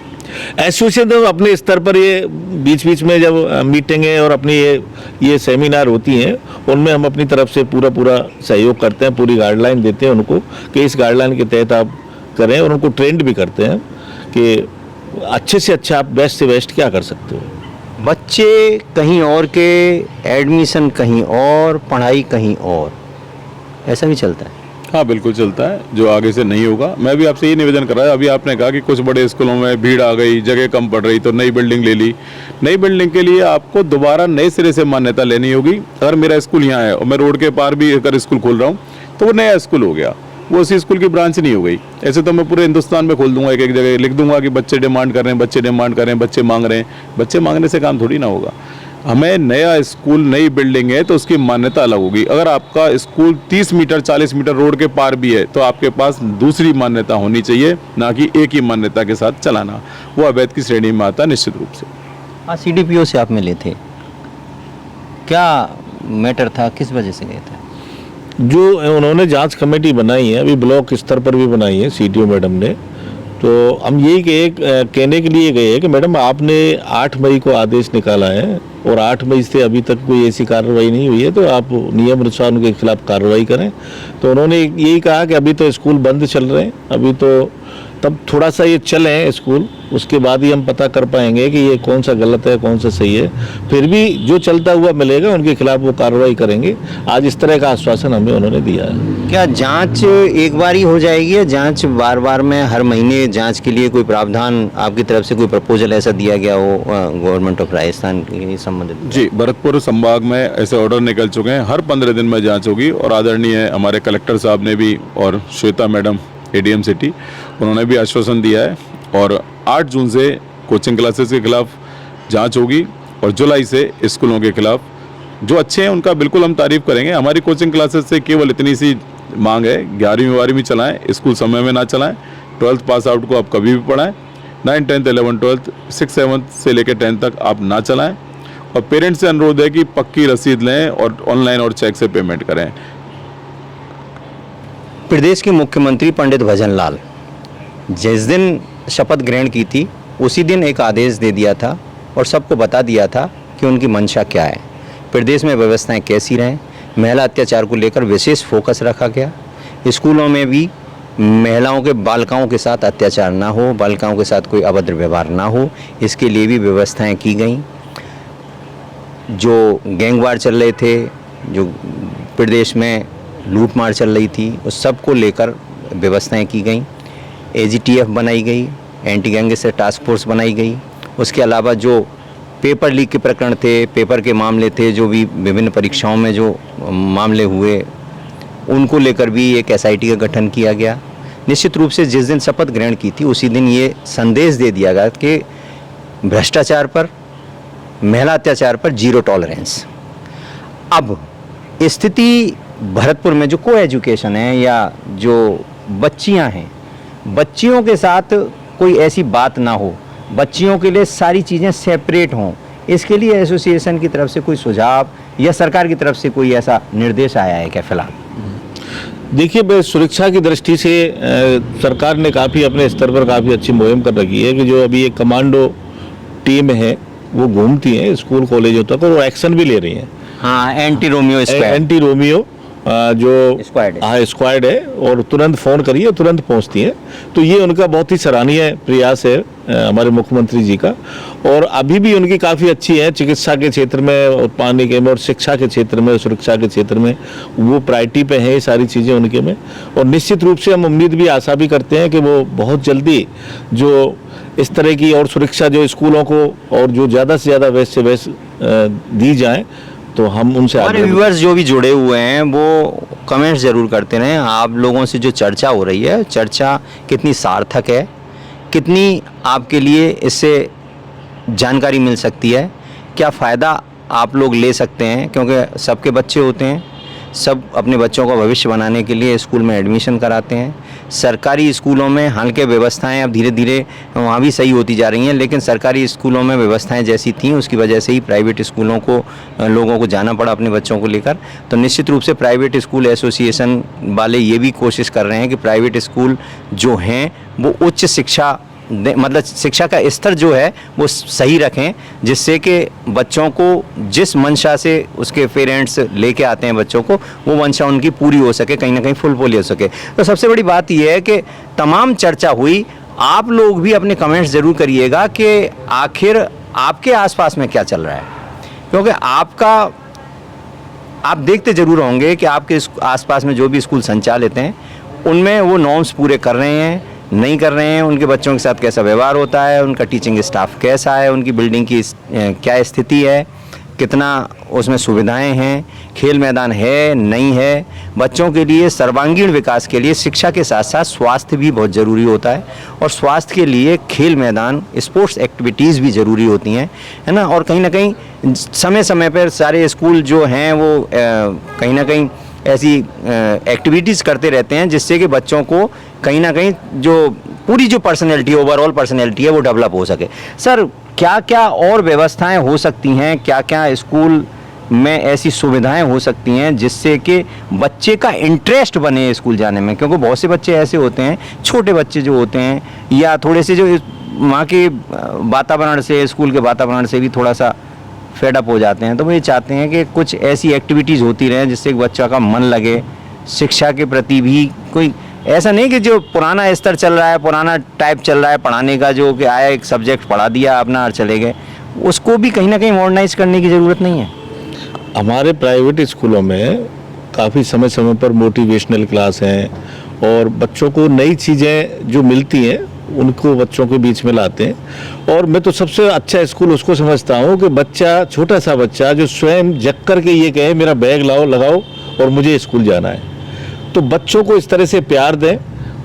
एसोसिएशन तो अपने स्तर पर ये बीच बीच में जब मीटिंगें और अपनी ये सेमिनार होती हैं, उनमें हम अपनी तरफ से पूरा सहयोग करते हैं, पूरी गाइडलाइन देते हैं उनको कि इस गाइडलाइन के तहत आप करें, और उनको ट्रेंड भी करते हैं कि अच्छे से अच्छा आप बेस्ट से बेस्ट क्या कर सकते हो। बच्चे कहीं और के, एडमिशन कहीं और, पढ़ाई कहीं और, ऐसा भी चलता है? हाँ, बिल्कुल चलता है, जो आगे से नहीं होगा। मैं भी आपसे ये निवेदन कर रहा है, अभी आपने कहा कि कुछ बड़े स्कूलों में भीड़ आ गई, जगह कम पड़ रही, तो नई बिल्डिंग ले ली। नई बिल्डिंग के लिए आपको दोबारा नए सिरे से मान्यता लेनी होगी। अगर मेरा स्कूल यहाँ है और मैं रोड के पार भी अगर स्कूल खोल रहा हूँ तो वो नया स्कूल हो गया, वो उसी स्कूल की ब्रांच नहीं हो गई। ऐसे तो मैं पूरे हिंदुस्तान में खोल दूंगा, एक एक जगह लिख दूंगा कि बच्चे डिमांड कर रहे हैं, बच्चे डिमांड कर रहे हैं, बच्चे मांग रहे हैं। बच्चे मांगने से काम थोड़ी ना होगा। हमें नया स्कूल, नई बिल्डिंग है तो उसकी मान्यता अलग होगी। अगर आपका स्कूल 30 मीटर 40 मीटर रोड के पार भी है तो आपके पास दूसरी मान्यता होनी चाहिए, ना कि एक ही मान्यता के साथ चलाना। वो अवैध की श्रेणी में आता है निश्चित रूप से। हाँ, CDPO से आप मिले थे, क्या मैटर था, किस वजह से गए थे? जो उन्होंने जांच कमेटी बनाई है, अभी ब्लॉक स्तर पर भी बनाई है CDO मैडम ने, तो हम यही कहने के लिए गए हैं कि मैडम आपने 8 मई को आदेश निकाला है और 8 मई से अभी तक कोई ऐसी कार्रवाई नहीं हुई है, तो आप नियम अनुसार उनके खिलाफ कार्रवाई करें। तो उन्होंने यही कहा कि अभी तो स्कूल बंद चल रहे हैं, अभी तो तब थोड़ा सा ये चलें स्कूल, उसके बाद ही हम पता कर पाएंगे कि ये कौन सा गलत है कौन सा सही है। फिर भी जो चलता हुआ मिलेगा उनके खिलाफ वो कार्रवाई करेंगे। आज इस तरह का आश्वासन हमें उन्होंने दिया है। क्या जांच एक बार ही हो जाएगी या जांच बार बार में, हर महीने जांच के लिए कोई प्रावधान आपकी तरफ से, कोई प्रपोजल ऐसा दिया गया हो गवर्नमेंट ऑफ राजस्थान के संबंधित? जी, भरतपुर संभाग में ऐसे ऑर्डर निकल चुके हैं, हर 15 दिन में जांच होगी। और आदरणीय हमारे कलेक्टर साहब ने भी और श्वेता मैडम ADM सिटी, उन्होंने भी आश्वासन दिया है। और 8 जून से कोचिंग क्लासेस के खिलाफ जांच होगी और जुलाई से स्कूलों के खिलाफ। जो अच्छे हैं उनका बिल्कुल हम तारीफ करेंगे। हमारी कोचिंग क्लासेस से केवल इतनी सी मांग है, 11वीं 12वीं चलाएं, स्कूल समय में ना चलाएं, 12th पास आउट को आप कभी भी पढ़ाएं। 9, 10th, 11, 12th, 6, 7th से लेकर 10th तक आप ना चलाएं। और पेरेंट्स से अनुरोध है कि पक्की रसीद लें और ऑनलाइन और चेक से पेमेंट करें। प्रदेश के मुख्यमंत्री पंडित भजनलाल जिस दिन शपथ ग्रहण की थी उसी दिन एक आदेश दे दिया था और सबको बता दिया था कि उनकी मंशा क्या है, प्रदेश में व्यवस्थाएं कैसी रहें। महिला अत्याचार को लेकर विशेष फोकस रखा गया। स्कूलों में भी महिलाओं के बालिकाओं के साथ अत्याचार ना हो, बालिकाओं के साथ कोई अभद्र व्यवहार ना हो, इसके लिए भी व्यवस्थाएं की गई। जो गैंगवार चल रहे थे, जो प्रदेश में लूटमार चल रही थी, उस सब को लेकर व्यवस्थाएं की गई। AGTF बनाई गई, एंटी गैंगस्टर टास्क फोर्स बनाई गई। उसके अलावा जो पेपर लीक के प्रकरण थे, पेपर के मामले थे, जो भी विभिन्न परीक्षाओं में जो मामले हुए, उनको लेकर भी एक SIT का गठन किया गया। निश्चित रूप से जिस दिन शपथ ग्रहण की थी उसी दिन ये संदेश दे दिया गया कि भ्रष्टाचार पर, महिला अत्याचार पर जीरो टॉलरेंस। अब स्थिति भरतपुर में जो को एजुकेशन है या जो बच्चियां हैं, बच्चियों के साथ कोई ऐसी बात ना हो, बच्चियों के लिए सारी चीज़ें सेपरेट हों, इसके लिए एसोसिएशन की तरफ से कोई सुझाव या सरकार की तरफ से कोई ऐसा निर्देश आया है क्या फिलहाल? देखिए, सुरक्षा की दृष्टि से सरकार ने काफ़ी अपने स्तर पर काफ़ी अच्छी मुहिम कर रखी है कि जो अभी एक कमांडो टीम है वो घूमती हैं स्कूल कॉलेजों तक और वो एक्शन भी ले रही हैं। हाँ, एंटी रोमियो जो स्क्वाड है और तुरंत फ़ोन करिए, तुरंत पहुंचती हैं। तो ये उनका बहुत ही सराहनीय प्रयास है हमारे मुख्यमंत्री जी का। और अभी भी उनकी काफ़ी अच्छी है चिकित्सा के क्षेत्र में, उत्पादन के में और शिक्षा के क्षेत्र में, सुरक्षा के क्षेत्र में वो प्रायोरिटी पे है ये सारी चीज़ें उनके में। और निश्चित रूप से हम उम्मीद भी आशा भी करते हैं कि वो बहुत जल्दी जो इस तरह की और सुरक्षा जो स्कूलों को और जो ज़्यादा से ज़्यादा वैसे दी जाए तो हम उनसे हमारे व्यूअर्स जो भी जुड़े हुए हैं वो कमेंट्स ज़रूर करते रहें। आप लोगों से जो चर्चा हो रही है, चर्चा कितनी सार्थक है, कितनी आपके लिए इससे जानकारी मिल सकती है, क्या फ़ायदा आप लोग ले सकते हैं, क्योंकि सबके बच्चे होते हैं, सब अपने बच्चों का भविष्य बनाने के लिए स्कूल में एडमिशन कराते हैं। सरकारी स्कूलों में हालांकि व्यवस्थाएं अब धीरे धीरे वहाँ भी सही होती जा रही हैं, लेकिन सरकारी स्कूलों में व्यवस्थाएं जैसी थीं उसकी वजह से ही प्राइवेट स्कूलों को लोगों को जाना पड़ा अपने बच्चों को लेकर। तो निश्चित रूप से प्राइवेट स्कूल एसोसिएशन वाले ये भी कोशिश कर रहे हैं कि प्राइवेट स्कूल जो हैं वो उच्च शिक्षा मतलब शिक्षा का स्तर जो है वो सही रखें, जिससे कि बच्चों को जिस मंशा से उसके पेरेंट्स लेके आते हैं बच्चों को, वो मंशा उनकी पूरी हो सके, कहीं ना कहीं फुलफिल हो सके। तो सबसे बड़ी बात यह है कि तमाम चर्चा हुई, आप लोग भी अपने कमेंट्स ज़रूर करिएगा कि आखिर आपके आसपास में क्या चल रहा है, क्योंकि आप देखते ज़रूर होंगे कि आपके आसपास में जो भी स्कूल संचालित हैं उनमें वो नॉर्म्स पूरे कर रहे हैं, नहीं कर रहे हैं, उनके बच्चों के साथ कैसा व्यवहार होता है, उनका टीचिंग स्टाफ कैसा है, उनकी बिल्डिंग की क्या स्थिति है, कितना उसमें सुविधाएं हैं, खेल मैदान है नहीं है। बच्चों के लिए सर्वांगीण विकास के लिए शिक्षा के साथ साथ स्वास्थ्य भी बहुत ज़रूरी होता है और स्वास्थ्य के लिए खेल मैदान, स्पोर्ट्स एक्टिविटीज़ भी ज़रूरी होती हैं, है ना। और कहीं ना कहीं समय समय पर सारे स्कूल जो हैं वो कहीं ना कहीं ऐसी एक्टिविटीज़ करते रहते हैं जिससे कि बच्चों को कहीं ना कहीं जो पूरी जो पर्सनैलिटी, ओवरऑल पर्सनैलिटी है वो डेवलप हो सके। सर, क्या क्या और व्यवस्थाएं हो सकती हैं, क्या क्या स्कूल में ऐसी सुविधाएं हो सकती हैं जिससे कि बच्चे का इंटरेस्ट बने स्कूल जाने में? क्योंकि बहुत से बच्चे ऐसे होते हैं, छोटे बच्चे जो होते हैं या थोड़े से जो वहाँ के वातावरण से, स्कूल के वातावरण से भी थोड़ा सा फेडअप हो जाते हैं, तो वो ये चाहते हैं कि कुछ ऐसी एक्टिविटीज़ होती रहें जिससे एक बच्चा का मन लगे शिक्षा के प्रति भी। कोई ऐसा नहीं कि जो पुराना स्तर चल रहा है, पुराना टाइप चल रहा है पढ़ाने का, जो कि आया एक सब्जेक्ट पढ़ा दिया अपना और चले गए, उसको भी कहीं ना कहीं मॉडर्नाइज करने की ज़रूरत नहीं है। हमारे प्राइवेट स्कूलों में काफ़ी समय समय पर मोटिवेशनल क्लास हैं और बच्चों को नई चीज़ें जो मिलती हैं उनको बच्चों के बीच में लाते हैं। और मैं तो सबसे अच्छा स्कूल उसको समझता हूँ कि बच्चा, छोटा सा बच्चा जो स्वयं जग कर के ये कहे मेरा बैग लाओ, लगाओ और मुझे स्कूल जाना है। तो बच्चों को इस तरह से प्यार दें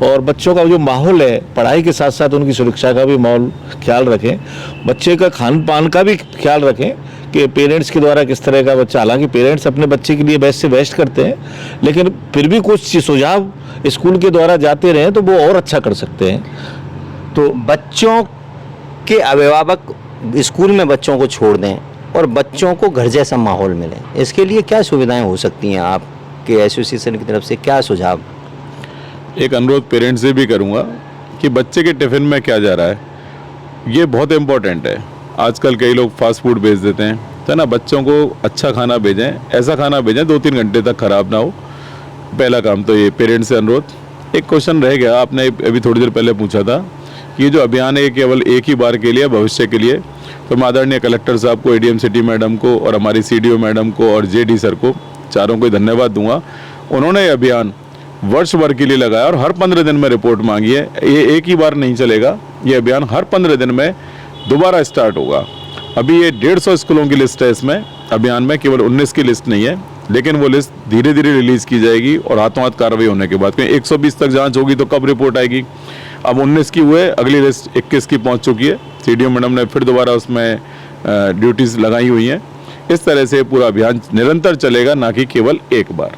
और बच्चों का जो माहौल है, पढ़ाई के साथ साथ उनकी सुरक्षा का भी माहौल ख्याल रखें, बच्चे का खान पान का भी ख्याल रखें कि पेरेंट्स के द्वारा किस तरह का बच्चा, हालांकि पेरेंट्स अपने बच्चे के लिए बेस्ट से बेस्ट करते हैं, लेकिन फिर भी कुछ सुझाव स्कूल के द्वारा जाते रहें तो वो और अच्छा कर सकते हैं। तो बच्चों कि अभिभावक स्कूल में बच्चों को छोड़ दें और बच्चों को घर जैसा माहौल मिले, इसके लिए क्या सुविधाएं हो सकती हैं आपके एसोसिएशन की तरफ से, क्या सुझाव? एक अनुरोध पेरेंट्स से भी करूंगा कि बच्चे के टिफ़िन में क्या जा रहा है, ये बहुत इम्पोर्टेंट है। आजकल कई लोग फास्ट फूड भेज देते हैं, तो ना बच्चों को अच्छा खाना भेजें, ऐसा खाना भेजें 2-3 घंटे तक ख़राब ना हो। पहला काम तो ये पेरेंट्स से अनुरोध। एक क्वेश्चन रह गया, आपने अभी थोड़ी देर पहले पूछा था, ये जो अभियान है केवल एक ही बार के लिए, भविष्य के लिए, तो मैं आदरणीय कलेक्टर साहब को, एडीएम सिटी मैडम को और हमारी सीडीओ मैडम को और जेडी सर को, चारों को धन्यवाद दूंगा। उन्होंने ये अभियान वर्ष भर के लिए लगाया और हर 15 दिन में रिपोर्ट मांगी है। ये एक ही बार नहीं चलेगा, ये अभियान हर 15 दिन में दोबारा स्टार्ट होगा। अभी ये 150 स्कूलों की लिस्ट है इसमें अभियान में, केवल 19 की लिस्ट नहीं है, लेकिन वो लिस्ट धीरे धीरे रिलीज़ की जाएगी और हाथों हाथ कार्रवाई होने के बाद, क्योंकि 120 तक जांच होगी तो कब रिपोर्ट आएगी। अब 19 की हुए, अगली लिस्ट 21 की पहुंच चुकी है, सीडीओ मैडम ने फिर दोबारा उसमें ड्यूटीज़ लगाई हुई हैं। इस तरह से पूरा अभियान निरंतर चलेगा, ना कि केवल एक बार।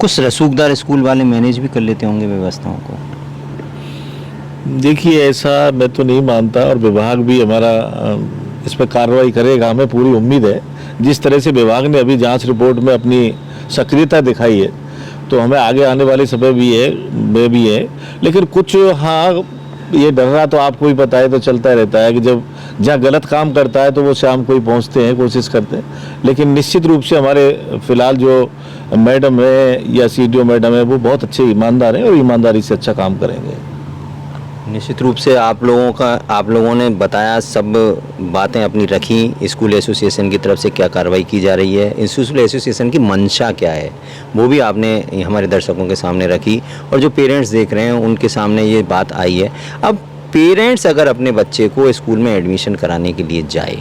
कुछ रसूखदार स्कूल वाले मैनेज भी कर लेते होंगे व्यवस्थाओं को। देखिए, ऐसा मैं तो नहीं मानता और विभाग भी हमारा इस पर कार्रवाई करेगा, हमें पूरी उम्मीद है। जिस तरह से विभाग ने अभी जांच रिपोर्ट में अपनी सक्रियता दिखाई है, तो हमें आगे आने वाले समय भी है। लेकिन कुछ, हाँ, ये डर रहा तो आपको भी पता है, तो चलता रहता है कि जब जहाँ गलत काम करता है तो वो शाम को ही पहुँचते हैं, कोशिश करते हैं। लेकिन निश्चित रूप से हमारे फिलहाल जो मैडम है या सीडीओ मैडम है, वो बहुत अच्छे ईमानदार हैं और ईमानदारी से अच्छा काम करेंगे। निश्चित रूप से आप लोगों ने बताया, सब बातें अपनी रखी, स्कूल एसोसिएशन की तरफ से क्या कार्रवाई की जा रही है, स्कूल एसोसिएशन की मंशा क्या है, वो भी आपने हमारे दर्शकों के सामने रखी, और जो पेरेंट्स देख रहे हैं उनके सामने ये बात आई है। अब पेरेंट्स अगर अपने बच्चे को स्कूल में एडमिशन कराने के लिए जाए,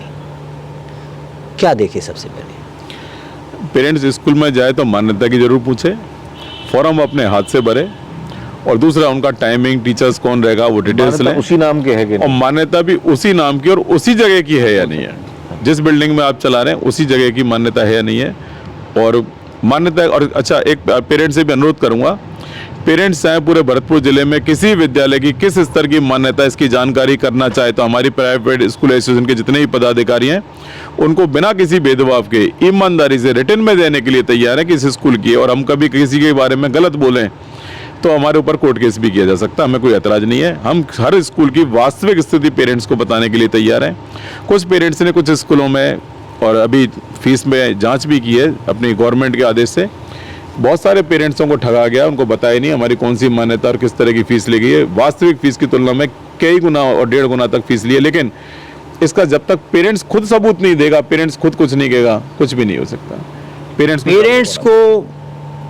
क्या देखे? सबसे पहले पेरेंट्स स्कूल में जाए तो मान्यता की जरूर पूछे, फॉर्म अपने हाथ से भरे, और दूसरा उनका टाइमिंग, टीचर्स कौन रहेगा, वो डिटेल्स लें। उसी नाम के है कि और मान्यता भी उसी नाम की और उसी जगह की है या नहीं है, जिस बिल्डिंग में आप चला रहे हैं उसी जगह की मान्यता है या नहीं है। और मान्यता, और अच्छा, एक पेरेंट्स से भी अनुरोध करूंगा, पेरेंट्स चाहे पूरे भरतपुर जिले में किसी विद्यालय की किस स्तर की मान्यता, इसकी जानकारी करना चाहे तो हमारी प्राइवेट स्कूल एसोसिएशन के जितने भी पदाधिकारी हैं, उनको बिना किसी भेदभाव के ईमानदारी से रिटर्न में देने के लिए तैयार है कि इस स्कूल की, और हम कभी किसी के बारे में गलत बोलें तो हमारे ऊपर कोर्ट केस भी किया जा सकता है, हमें कोई ऐतराज नहीं है। हम हर स्कूल की वास्तविक स्थिति पेरेंट्स को बताने के लिए तैयार हैं। कुछ पेरेंट्स ने कुछ स्कूलों में, और अभी फीस में जांच भी की है अपनी गवर्नमेंट के आदेश से, बहुत सारे पेरेंट्सों को ठगा गया, उनको बताया नहीं हमारी कौन सी मान्यता और किस तरह की फ़ीस ली गई है। वास्तविक फ़ीस की तुलना में कई गुना और 1.5 गुना तक फीस ली है, लेकिन इसका जब तक पेरेंट्स खुद सबूत नहीं देगा, पेरेंट्स खुद कुछ नहीं कहेगा, कुछ भी नहीं हो सकता। पेरेंट्स को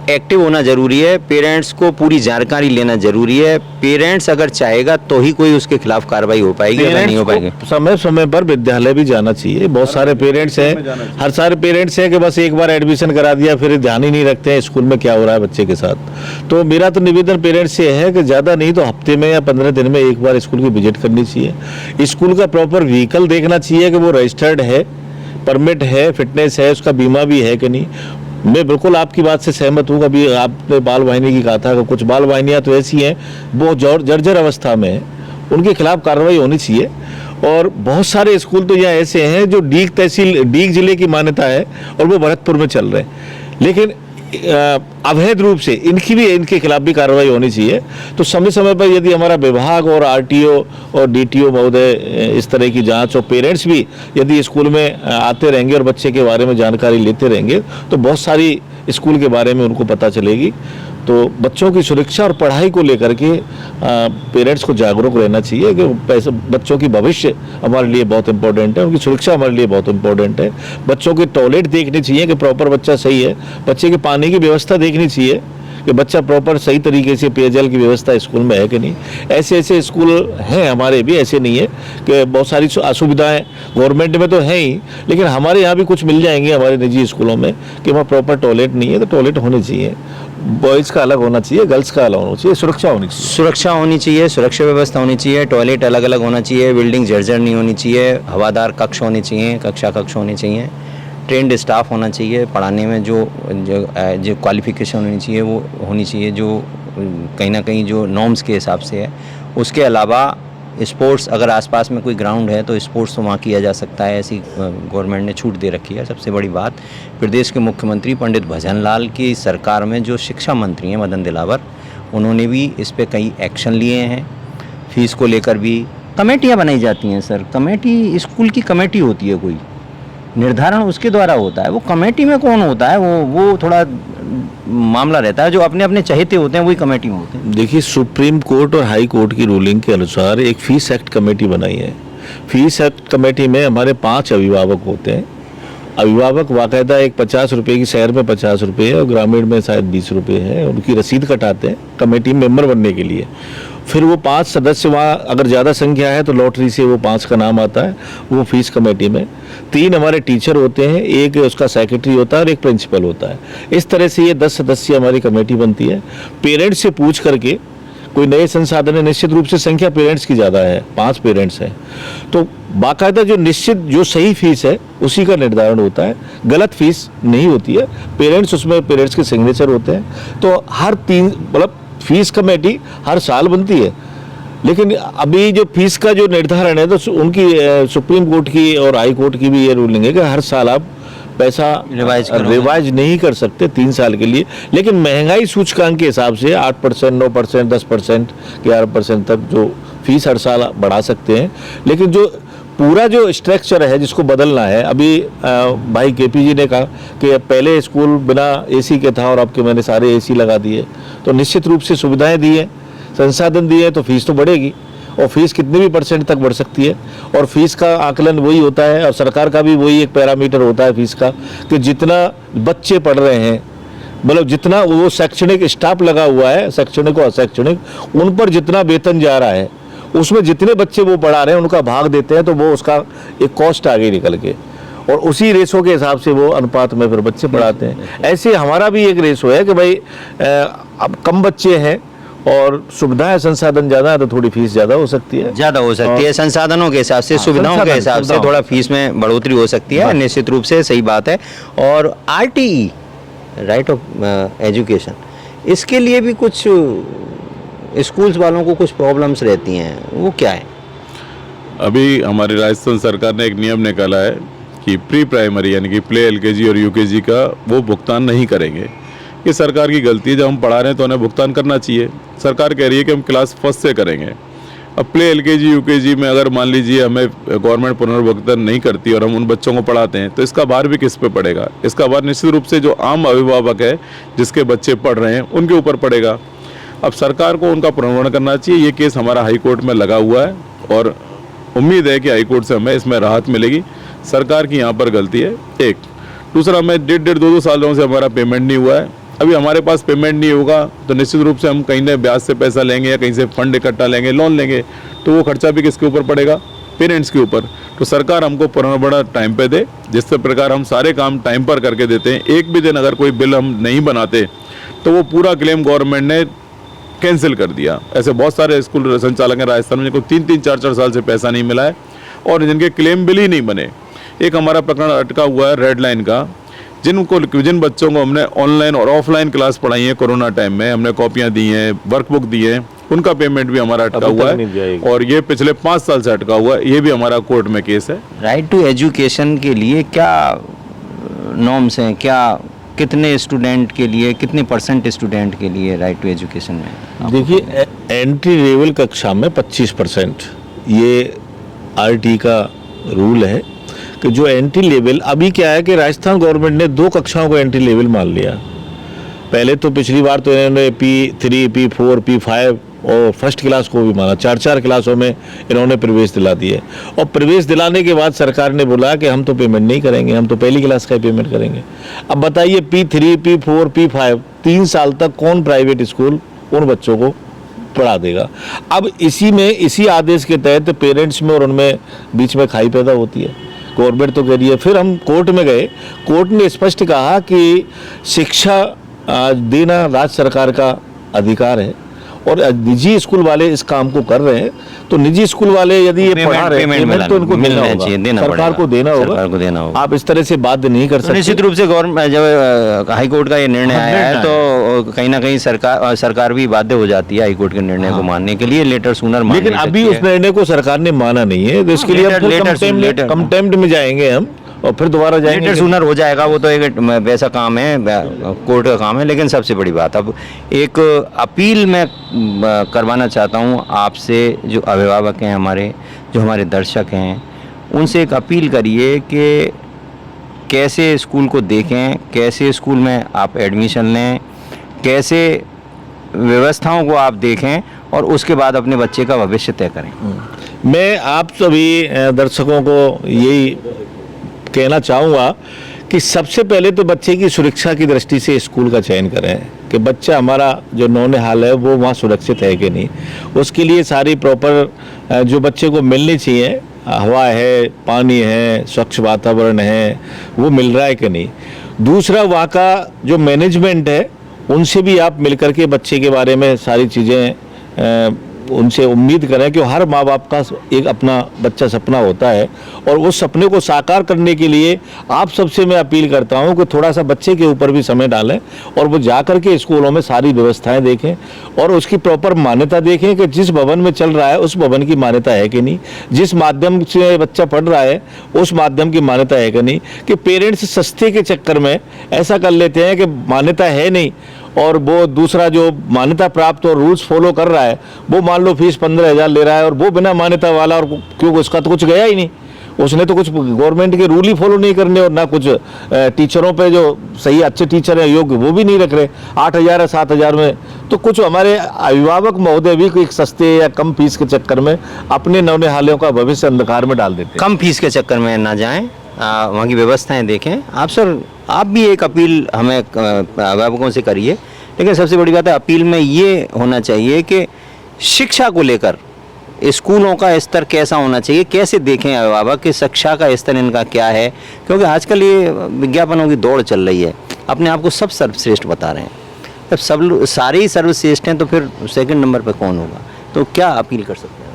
एक्टिव होना जरूरी है, पेरेंट्स को पूरी जानकारी लेना जरूरी है। पेरेंट्स अगर चाहेगा तो ही कोई उसके खिलाफ कार्रवाई हो पाएगी, अगर नहीं हो पाएगी। समय समय पर विद्यालय भी जाना चाहिए। बहुत सारे पेरेंट्स हैं, हर सारे पेरेंट्स हैं कि बस एक बार एडमिशन करा दिया, फिर ध्यान ही नहीं रखते हैं स्कूल में क्या हो रहा है बच्चे के साथ। तो मेरा तो निवेदन पेरेंट्स से है कि ज़्यादा नहीं तो हफ्ते में या 15 दिन में एक बार स्कूल की विजिट करनी चाहिए। स्कूल का प्रॉपर व्हीकल देखना चाहिए कि वो रजिस्टर्ड है, परमिट है, फिटनेस है, उसका बीमा भी है कि नहीं। मैं बिल्कुल आपकी बात से सहमत हूँ। अभी आपने बाल वाहिनी की कहा था कि कुछ बाल वाहिनियाँ तो ऐसी हैं वो जर्जर अवस्था में है, उनके खिलाफ कार्रवाई होनी चाहिए। और बहुत सारे स्कूल तो यहाँ ऐसे हैं जो डीग जिले की मान्यता है और वो भरतपुर में चल रहे हैं, लेकिन अवैध रूप से इनके खिलाफ भी कार्रवाई होनी चाहिए। तो समय समय पर यदि हमारा विभाग और आरटीओ और डीटीओ महोदय इस तरह की जांच, और पेरेंट्स भी यदि स्कूल में आते रहेंगे और बच्चे के बारे में जानकारी लेते रहेंगे, तो बहुत सारी स्कूल के बारे में उनको पता चलेगी। तो बच्चों की सुरक्षा और पढ़ाई को लेकर के पेरेंट्स को जागरूक रहना चाहिए कि बच्चों की भविष्य हमारे लिए बहुत इंपॉर्टेंट है, उनकी सुरक्षा हमारे लिए बहुत इंपॉर्टेंट है। बच्चों के टॉयलेट देखने चाहिए कि प्रॉपर बच्चा सही है, बच्चे के पानी की व्यवस्था देखनी चाहिए कि बच्चा प्रॉपर सही तरीके से पेयजल की व्यवस्था स्कूल में है कि नहीं। ऐसे स्कूल हैं हमारे भी, ऐसे नहीं है कि बहुत सारी असुविधाएं गवर्नमेंट में तो है ही, लेकिन हमारे यहाँ भी कुछ मिल जाएंगे हमारे निजी स्कूलों में कि वहाँ प्रॉपर टॉयलेट नहीं है। तो टॉयलेट होने चाहिए, बॉयज़ का अलग होना चाहिए, गर्ल्स का अलग होना चाहिए, सुरक्षा होनी चाहिए, सुरक्षा व्यवस्था होनी चाहिए, टॉयलेट अलग अलग होना चाहिए, बिल्डिंग जर्जर नहीं होनी चाहिए, हवादार कक्ष होने चाहिए, कक्षा कक्ष होने चाहिए, ट्रेंड स्टाफ होना चाहिए, पढ़ाने में जो क्वालिफिकेशन होनी चाहिए वो होनी चाहिए, जो कहीं ना कहीं जो नॉर्म्स के हिसाब से है। उसके अलावा स्पोर्ट्स अगर आसपास में कोई ग्राउंड है तो स्पोर्ट्स तो वहाँ किया जा सकता है, ऐसी गवर्नमेंट ने छूट दे रखी है। सबसे बड़ी बात, प्रदेश के मुख्यमंत्री पंडित भजनलाल की सरकार में जो शिक्षा मंत्री हैं मदन दिलावर, उन्होंने भी इस पे कई एक्शन लिए हैं। फीस को लेकर भी कमेटियाँ बनाई जाती हैं सर, कमेटी स्कूल की कमेटी होती है, कोई निर्धारण उसके द्वारा होता है। वो कमेटी में कौन होता है, वो थोड़ा मामला रहता है, जो अपने अपने चहेते होते हैं वही कमेटी में होते हैं। देखिए, सुप्रीम कोर्ट और हाई कोर्ट की रूलिंग के अनुसार एक फीस एक्ट कमेटी बनाई है। फीस एक्ट कमेटी में हमारे 5 अभिभावक होते हैं। अभिभावक बाकायदा एक 50 रुपये की, शहर में 50 रुपये है और ग्रामीण में शायद 20 रुपये है, उनकी रसीद कटाते हैं कमेटी मेंबर बनने के लिए। फिर वो 5 सदस्य, वहाँ अगर ज़्यादा संख्या है तो लॉटरी से वो 5 का नाम आता है वो फीस कमेटी में। 3 हमारे टीचर होते हैं, एक उसका सेक्रेटरी होता है और एक प्रिंसिपल होता है। इस तरह से ये 10 सदस्य हमारी कमेटी बनती है। पेरेंट्स से पूछ करके कोई नए संसाधन है, निश्चित रूप से संख्या पेरेंट्स की ज़्यादा है, 5 पेरेंट्स हैं, तो बाकायदा जो निश्चित जो सही फीस है उसी का निर्धारण होता है, गलत फीस नहीं होती है। पेरेंट्स, उसमें पेरेंट्स के सिग्नेचर होते हैं। तो हर 3 मतलब फीस कमेटी हर साल बनती है, लेकिन अभी जो फीस का जो निर्धारण है तो उनकी सुप्रीम कोर्ट की और हाई कोर्ट की भी ये रूलिंग है कि हर साल आप पैसा रिवाइज नहीं कर सकते 3 साल के लिए। लेकिन महंगाई सूचकांक के हिसाब से 8%, 9%, 10%, 11% तक जो फीस हर साल बढ़ा सकते हैं। लेकिन जो पूरा जो स्ट्रक्चर है जिसको बदलना है, अभी भाई केपी जी ने कहा कि पहले स्कूल बिना एसी के था और अब के मैंने सारे एसी लगा दिए, तो निश्चित रूप से सुविधाएं दी हैं, संसाधन दिए हैं, तो फीस तो बढ़ेगी और फीस कितने भी % तक बढ़ सकती है। और फीस का आकलन वही होता है और सरकार का भी वही एक पैरामीटर होता है फीस का, कि जितना बच्चे पढ़ रहे हैं, मतलब जितना वो शैक्षणिक स्टाफ लगा हुआ है, शैक्षणिक और अशैक्षणिक, उन पर जितना वेतन जा रहा है उसमें जितने बच्चे वो पढ़ा रहे हैं उनका भाग देते हैं, तो वो उसका एक कॉस्ट आगे निकल के और उसी रेशो के हिसाब से वो अनुपात में फिर बच्चे पढ़ाते हैं। ऐसे हमारा भी एक रेशो है कि भाई अब कम बच्चे हैं और सुविधाएं संसाधन ज़्यादा है तो थोड़ी फीस ज़्यादा हो सकती है, संसाधनों के हिसाब से, सुविधाओं के हिसाब से थोड़ा फीस में बढ़ोतरी हो सकती है, निश्चित रूप से सही बात है। और RTE, राइट ऑफ एजुकेशन, इसके लिए भी कुछ स्कूल्स वालों को कुछ प्रॉब्लम्स रहती हैं, वो क्या है? अभी हमारी राजस्थान सरकार ने एक नियम निकाला है कि प्री प्राइमरी यानी कि प्ले LKG और UKG का वो भुगतान नहीं करेंगे। ये सरकार की गलती है, जब हम पढ़ा रहे हैं तो उन्हें भुगतान करना चाहिए। सरकार कह रही है कि हम क्लास 1 से करेंगे। अब प्ले LKG UKG में अगर मान लीजिए हमें गवर्नमेंट पुनर्भुगतान नहीं करती और हम उन बच्चों को पढ़ाते हैं तो इसका भार भी किस पे पड़ेगा? इसका भार निश्चित रूप से जो आम अभिभावक है जिसके बच्चे पढ़ रहे हैं उनके ऊपर पड़ेगा। अब सरकार को उनका पुनर्भरण करना चाहिए। ये केस हमारा हाई कोर्ट में लगा हुआ है और उम्मीद है कि हाई कोर्ट से हमें इसमें राहत मिलेगी। सरकार की यहाँ पर गलती है। एक दूसरा, हमें 1.5-2 सालों से हमारा पेमेंट नहीं हुआ है। अभी हमारे पास पेमेंट नहीं होगा तो निश्चित रूप से हम कहीं ना ब्याज से पैसा लेंगे या कहीं से फंड इकट्ठा लेंगे, लोन लेंगे, तो वो खर्चा भी किसके ऊपर पड़ेगा? पेरेंट्स के ऊपर। तो सरकार हमको पुनर्भरण टाइम पे दे, जिस प्रकार हम सारे काम टाइम पर करके देते हैं। एक भी दिन अगर कोई बिल हम नहीं बनाते तो वो पूरा क्लेम गवर्नमेंट ने कैंसिल कर दिया। ऐसे बहुत सारे स्कूल संचालक हैं राजस्थान में जिनको 3-3, 4-4 साल से पैसा नहीं मिला है और जिनके क्लेम बिल ही नहीं बने। एक हमारा प्रकरण अटका हुआ है रेड लाइन का, जिन बच्चों को हमने ऑनलाइन और ऑफलाइन क्लास पढ़ाई है कोरोना टाइम में, हमने कॉपियां दी हैं, वर्कबुक दी है, उनका पेमेंट भी हमारा अटका हुआ है और ये पिछले 5 साल से अटका हुआ है। ये भी हमारा कोर्ट में केस है। राइट टू एजुकेशन के लिए क्या नॉर्म्स हैं, क्या कितने स्टूडेंट के लिए, कितने % स्टूडेंट के लिए राइट टू एजुकेशन में? देखिए, एंट्री लेवल कक्षा में 25% ये RTE का रूल है कि जो एंट्री लेवल, अभी क्या है कि राजस्थान गवर्नमेंट ने 2 कक्षाओं को एंट्री लेवल मान लिया। पहले तो पिछली बार तो इन्होंने P3, P4, P5 और फर्स्ट क्लास को भी माना। 4-4 क्लासों में इन्होंने प्रवेश दिला दिए और प्रवेश दिलाने के बाद सरकार ने बोला कि हम तो पेमेंट नहीं करेंगे, हम तो पहली क्लास का ही पेमेंट करेंगे। अब बताइए, P3, P4, P5 3 साल तक कौन प्राइवेट स्कूल उन बच्चों को पढ़ा देगा? अब इसी आदेश के तहत पेरेंट्स में और उनमें बीच में खाई पैदा होती है। गवर्नमेंट तो कह रही है, फिर हम कोर्ट में गए, कोर्ट ने स्पष्ट कहा कि शिक्षा देना राज्य सरकार का अधिकार है और निजी स्कूल वाले इस काम को कर रहे हैं, तो निजी स्कूल वाले यदि ये पढ़ा रहे हैं पेमेंट तो इनको देना होगा, सरकार को देना होगा। आप इस तरह से बाध्य नहीं कर सकते। निश्चित रूप से गवर्नमेंट जब हाई कोर्ट का ये निर्णय आया है तो कहीं ना कहीं सरकार भी बाध्य हो जाती है हाई कोर्ट के निर्णय को मानने के लिए, लेटर सूनर मान। लेकिन अभी उस निर्णय को सरकार ने माना नहीं है, तो इसके लिए कंटेम्प्ट में जाएंगे हम और फिर दोबारा जाएंगे। लेटर सूनर हो जाएगा, वो तो एक वैसा काम है, कोर्ट का काम है। लेकिन सबसे बड़ी बात, अब एक अपील मैं करवाना चाहता हूँ आपसे, जो अभिभावक हैं हमारे, जो हमारे दर्शक हैं, उनसे एक अपील करिए कि कैसे स्कूल को देखें, कैसे स्कूल में आप एडमिशन लें, कैसे व्यवस्थाओं को आप देखें और उसके बाद अपने बच्चे का भविष्य तय करें। मैं आप सभी दर्शकों को यही कहना चाहूँगा कि सबसे पहले तो बच्चे की सुरक्षा की दृष्टि से स्कूल का चयन करें कि बच्चा हमारा जो नौनिहाल है वो वहाँ सुरक्षित है कि नहीं। उसके लिए सारी प्रॉपर जो बच्चे को मिलनी चाहिए, हवा है, पानी है, स्वच्छ वातावरण है, वो मिल रहा है कि नहीं। दूसरा, वहाँ का जो मैनेजमेंट है उनसे भी आप मिलकर के बच्चे के बारे में सारी चीज़ें उनसे उम्मीद करें कि हर माँ बाप का एक अपना बच्चा सपना होता है, और उस सपने को साकार करने के लिए आप सबसे मैं अपील करता हूं कि थोड़ा सा बच्चे के ऊपर भी समय डालें और वो जाकर के स्कूलों में सारी व्यवस्थाएं देखें और उसकी प्रॉपर मान्यता देखें कि जिस भवन में चल रहा है उस भवन की मान्यता है कि नहीं, जिस माध्यम से बच्चा पढ़ रहा है उस माध्यम की मान्यता है कि नहीं। कि पेरेंट्स सस्ते के चक्कर में ऐसा कर लेते हैं कि मान्यता है नहीं, और वो दूसरा जो मान्यता प्राप्त और रूल्स फॉलो कर रहा है वो मान लो फीस 15,000 ले रहा है और वो बिना मान्यता वाला, और क्योंकि उसका तो कुछ गया ही नहीं, उसने तो कुछ गवर्नमेंट के रूल ही फॉलो नहीं करने, और ना कुछ टीचरों पे जो सही अच्छे टीचर हैं योग्य वो भी नहीं रख रहे। 8,000 या 7,000 में तो कुछ हमारे अभिभावक महोदय भी एक सस्ते या कम फीस के चक्कर में अपने नौनिहालों का भविष्य अंधकार में डाल देते हैं। कम फीस के चक्कर में ना जाएं, वहाँ की व्यवस्थाएं देखें। आप सर, आप भी एक अपील हमें अभिभावकों से करिए, लेकिन सबसे बड़ी बात है अपील में ये होना चाहिए कि शिक्षा को लेकर स्कूलों का स्तर कैसा होना चाहिए, कैसे देखें अभिभावक कि शिक्षा का स्तर इनका क्या है। क्योंकि आजकल ये विज्ञापनों की दौड़ चल रही है, अपने आप को सब सर्वश्रेष्ठ बता रहे हैं। जब सब सारे ही सर्वश्रेष्ठ हैं तो फिर सेकंड नंबर पर कौन होगा? तो क्या अपील कर सकते हैं?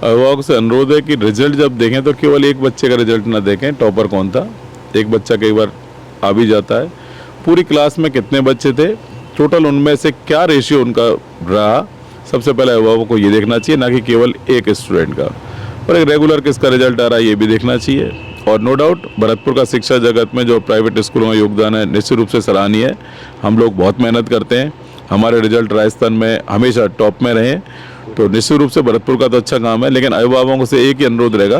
अभिभावक से अनुरोध है कि रिजल्ट जब देखें तो केवल एक बच्चे का रिजल्ट ना देखें, टॉपर कौन था। एक बच्चा कई बार आ भी जाता है। पूरी क्लास में कितने बच्चे थे, टोटल उनमें से क्या रेशियो उनका रहा, सबसे पहले अभिभावक को ये देखना चाहिए, ना कि केवल एक स्टूडेंट का। और एक रेगुलर किसका रिजल्ट आ रहा है ये भी देखना चाहिए। और नो डाउट भरतपुर का शिक्षा जगत में जो प्राइवेट स्कूलों में योगदान है निश्चित रूप से सराहनीय है। हम लोग बहुत मेहनत करते हैं, हमारे रिजल्ट राजस्थान में हमेशा टॉप में रहे, तो निश्चित रूप से भरतपुर का तो अच्छा काम है। लेकिन अभिभावकों से एक ही अनुरोध रहेगा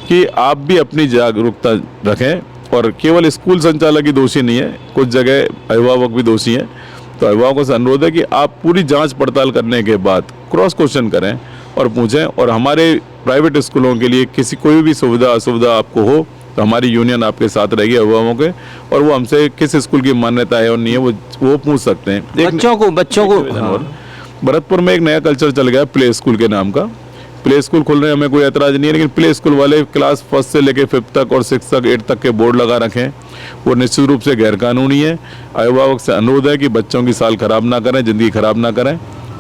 कि आप भी अपनी जागरूकता रखें, और केवल स्कूल संचालक ही दोषी नहीं है, कुछ जगह अभिभावक भी दोषी हैं। तो अभिभावकों से अनुरोध है कि आप पूरी जांच पड़ताल करने के बाद क्रॉस क्वेश्चन करें और पूछें। और हमारे प्राइवेट स्कूलों के लिए किसी कोई भी सुविधा असुविधा आपको हो तो हमारी यूनियन आपके साथ रहेगी अभिभावकों के, और वो हमसे किस स्कूल की मान्यता है और नहीं है वो पूछ सकते हैं। बच्चों को भरतपुर में एक नया कल्चर चल गया प्ले स्कूल के नाम का। प्ले स्कूल खुल रहे हैं, हमें कोई एतराज नहीं है, लेकिन प्ले स्कूल वाले क्लास 1 से लेकर 5 तक और 6 तक 8 तक के बोर्ड लगा रखें, वो निश्चित रूप से गैरकानूनी है। अभिभावक से अनुरोध है कि बच्चों की साल खराब ना करें, ज़िंदगी खराब ना करें।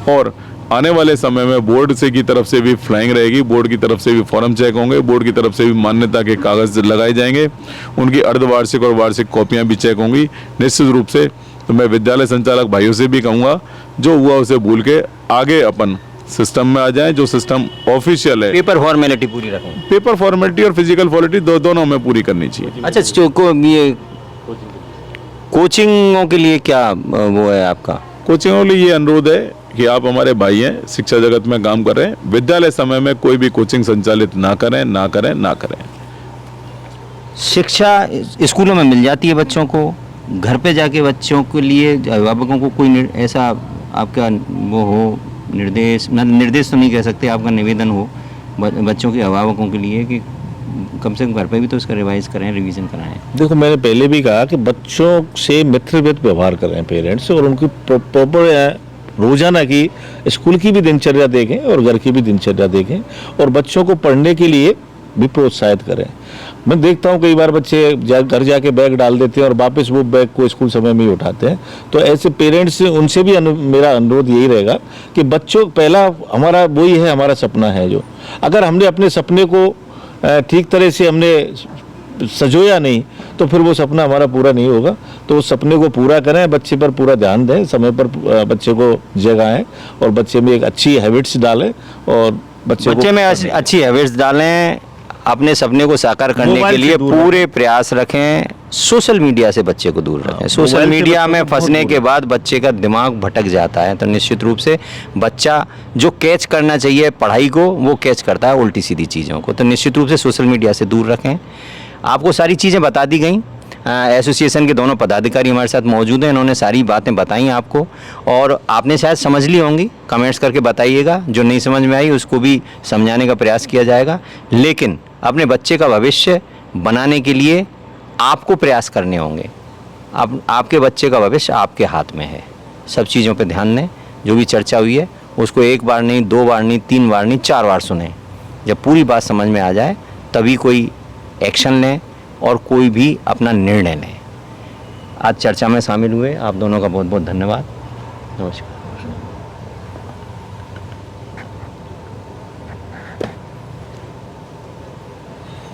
और आने वाले समय में बोर्ड से की तरफ से भी फ्लाइंग रहेगी, बोर्ड की तरफ से भी फॉर्म चेक होंगे, बोर्ड की तरफ से भी मान्यता के कागज़ लगाए जाएंगे, उनकी अर्धवार्षिक और वार्षिक कॉपियाँ भी चेक होंगी निश्चित रूप से। तो मैं विद्यालय संचालक भाइयों से भी कहूँगा, जो हुआ उसे भूल के आगे अपन सिस्टम में आ जाएं, जो सिस्टम ऑफिशियल है। पेपर फॉर्मेलिटी पूरी रखें, पेपर फॉर्मेलिटी और फिजिकल फॉर्मेलिटी दोनों में पूरी करनी चाहिए। अच्छा, ये कोचिंगों के लिए क्या वो है आपका? कोचिंगों के लिए ये अनुरोध है कि आप हमारे भाई हैं, शिक्षा जगत में काम कर रहे हैं, विद्यालय समय में कोई भी कोचिंग संचालित ना करें। शिक्षा स्कूलों में मिल जाती है बच्चों को, घर पे जाके बच्चों के लिए अभिभावकों को कोई ऐसा आपका वो हो निर्देश तो नहीं कह सकते, आपका निवेदन हो बच्चों के अभिभावकों के लिए कि कम से कम घर पे भी तो इसका रिवाइज करें, रिवीजन कराएं? देखो, मैंने पहले भी कहा कि बच्चों से मित्रवत व्यवहार करें पेरेंट्स, और उनकी प्रॉपर रोजाना की स्कूल की भी दिनचर्या देखें और घर की भी दिनचर्या देखें, और बच्चों को पढ़ने के लिए भी प्रोत्साहित करें। मैं देखता हूँ कई बार बच्चे घर जाके बैग डाल देते हैं और वापस वो बैग को स्कूल समय में ही उठाते हैं। तो ऐसे पेरेंट्स उनसे भी मेरा अनुरोध यही रहेगा कि बच्चों पहला हमारा वही है, हमारा सपना है जो, अगर हमने अपने सपने को ठीक तरह से हमने सजोया नहीं तो फिर वो सपना हमारा पूरा नहीं होगा। तो उस सपने को पूरा करें, बच्चे पर पूरा ध्यान दें, समय पर बच्चे को जगाएं और बच्चे में एक अच्छी हैबिट्स डालें और बच्चे में अच्छी हैबिट्स डालें, अपने सपने को साकार करने के लिए पूरे प्रयास रखें। सोशल मीडिया से बच्चे को दूर रखें। सोशल मीडिया में फंसने के बाद बच्चे का दिमाग भटक जाता है, तो निश्चित रूप से बच्चा जो कैच करना चाहिए पढ़ाई को वो कैच करता है उल्टी सीधी चीज़ों को। तो निश्चित रूप से सोशल मीडिया से दूर रखें। आपको सारी चीज़ें बता दी गई। एसोसिएशन के दोनों पदाधिकारी हमारे साथ मौजूद हैं, इन्होंने सारी बातें बताई आपको और आपने शायद समझ ली होंगी। कमेंट्स करके बताइएगा, जो नहीं समझ में आई उसको भी समझाने का प्रयास किया जाएगा। लेकिन अपने बच्चे का भविष्य बनाने के लिए आपको प्रयास करने होंगे। आपके बच्चे का भविष्य आपके हाथ में है। सब चीज़ों पर ध्यान दें। जो भी चर्चा हुई है उसको एक बार नहीं, 2 बार नहीं, 3 बार नहीं, 4 बार सुनें। जब पूरी बात समझ में आ जाए तभी कोई एक्शन लें और कोई भी अपना निर्णय लें। आज चर्चा में शामिल हुए आप दोनों का बहुत बहुत धन्यवाद। नमस्कार।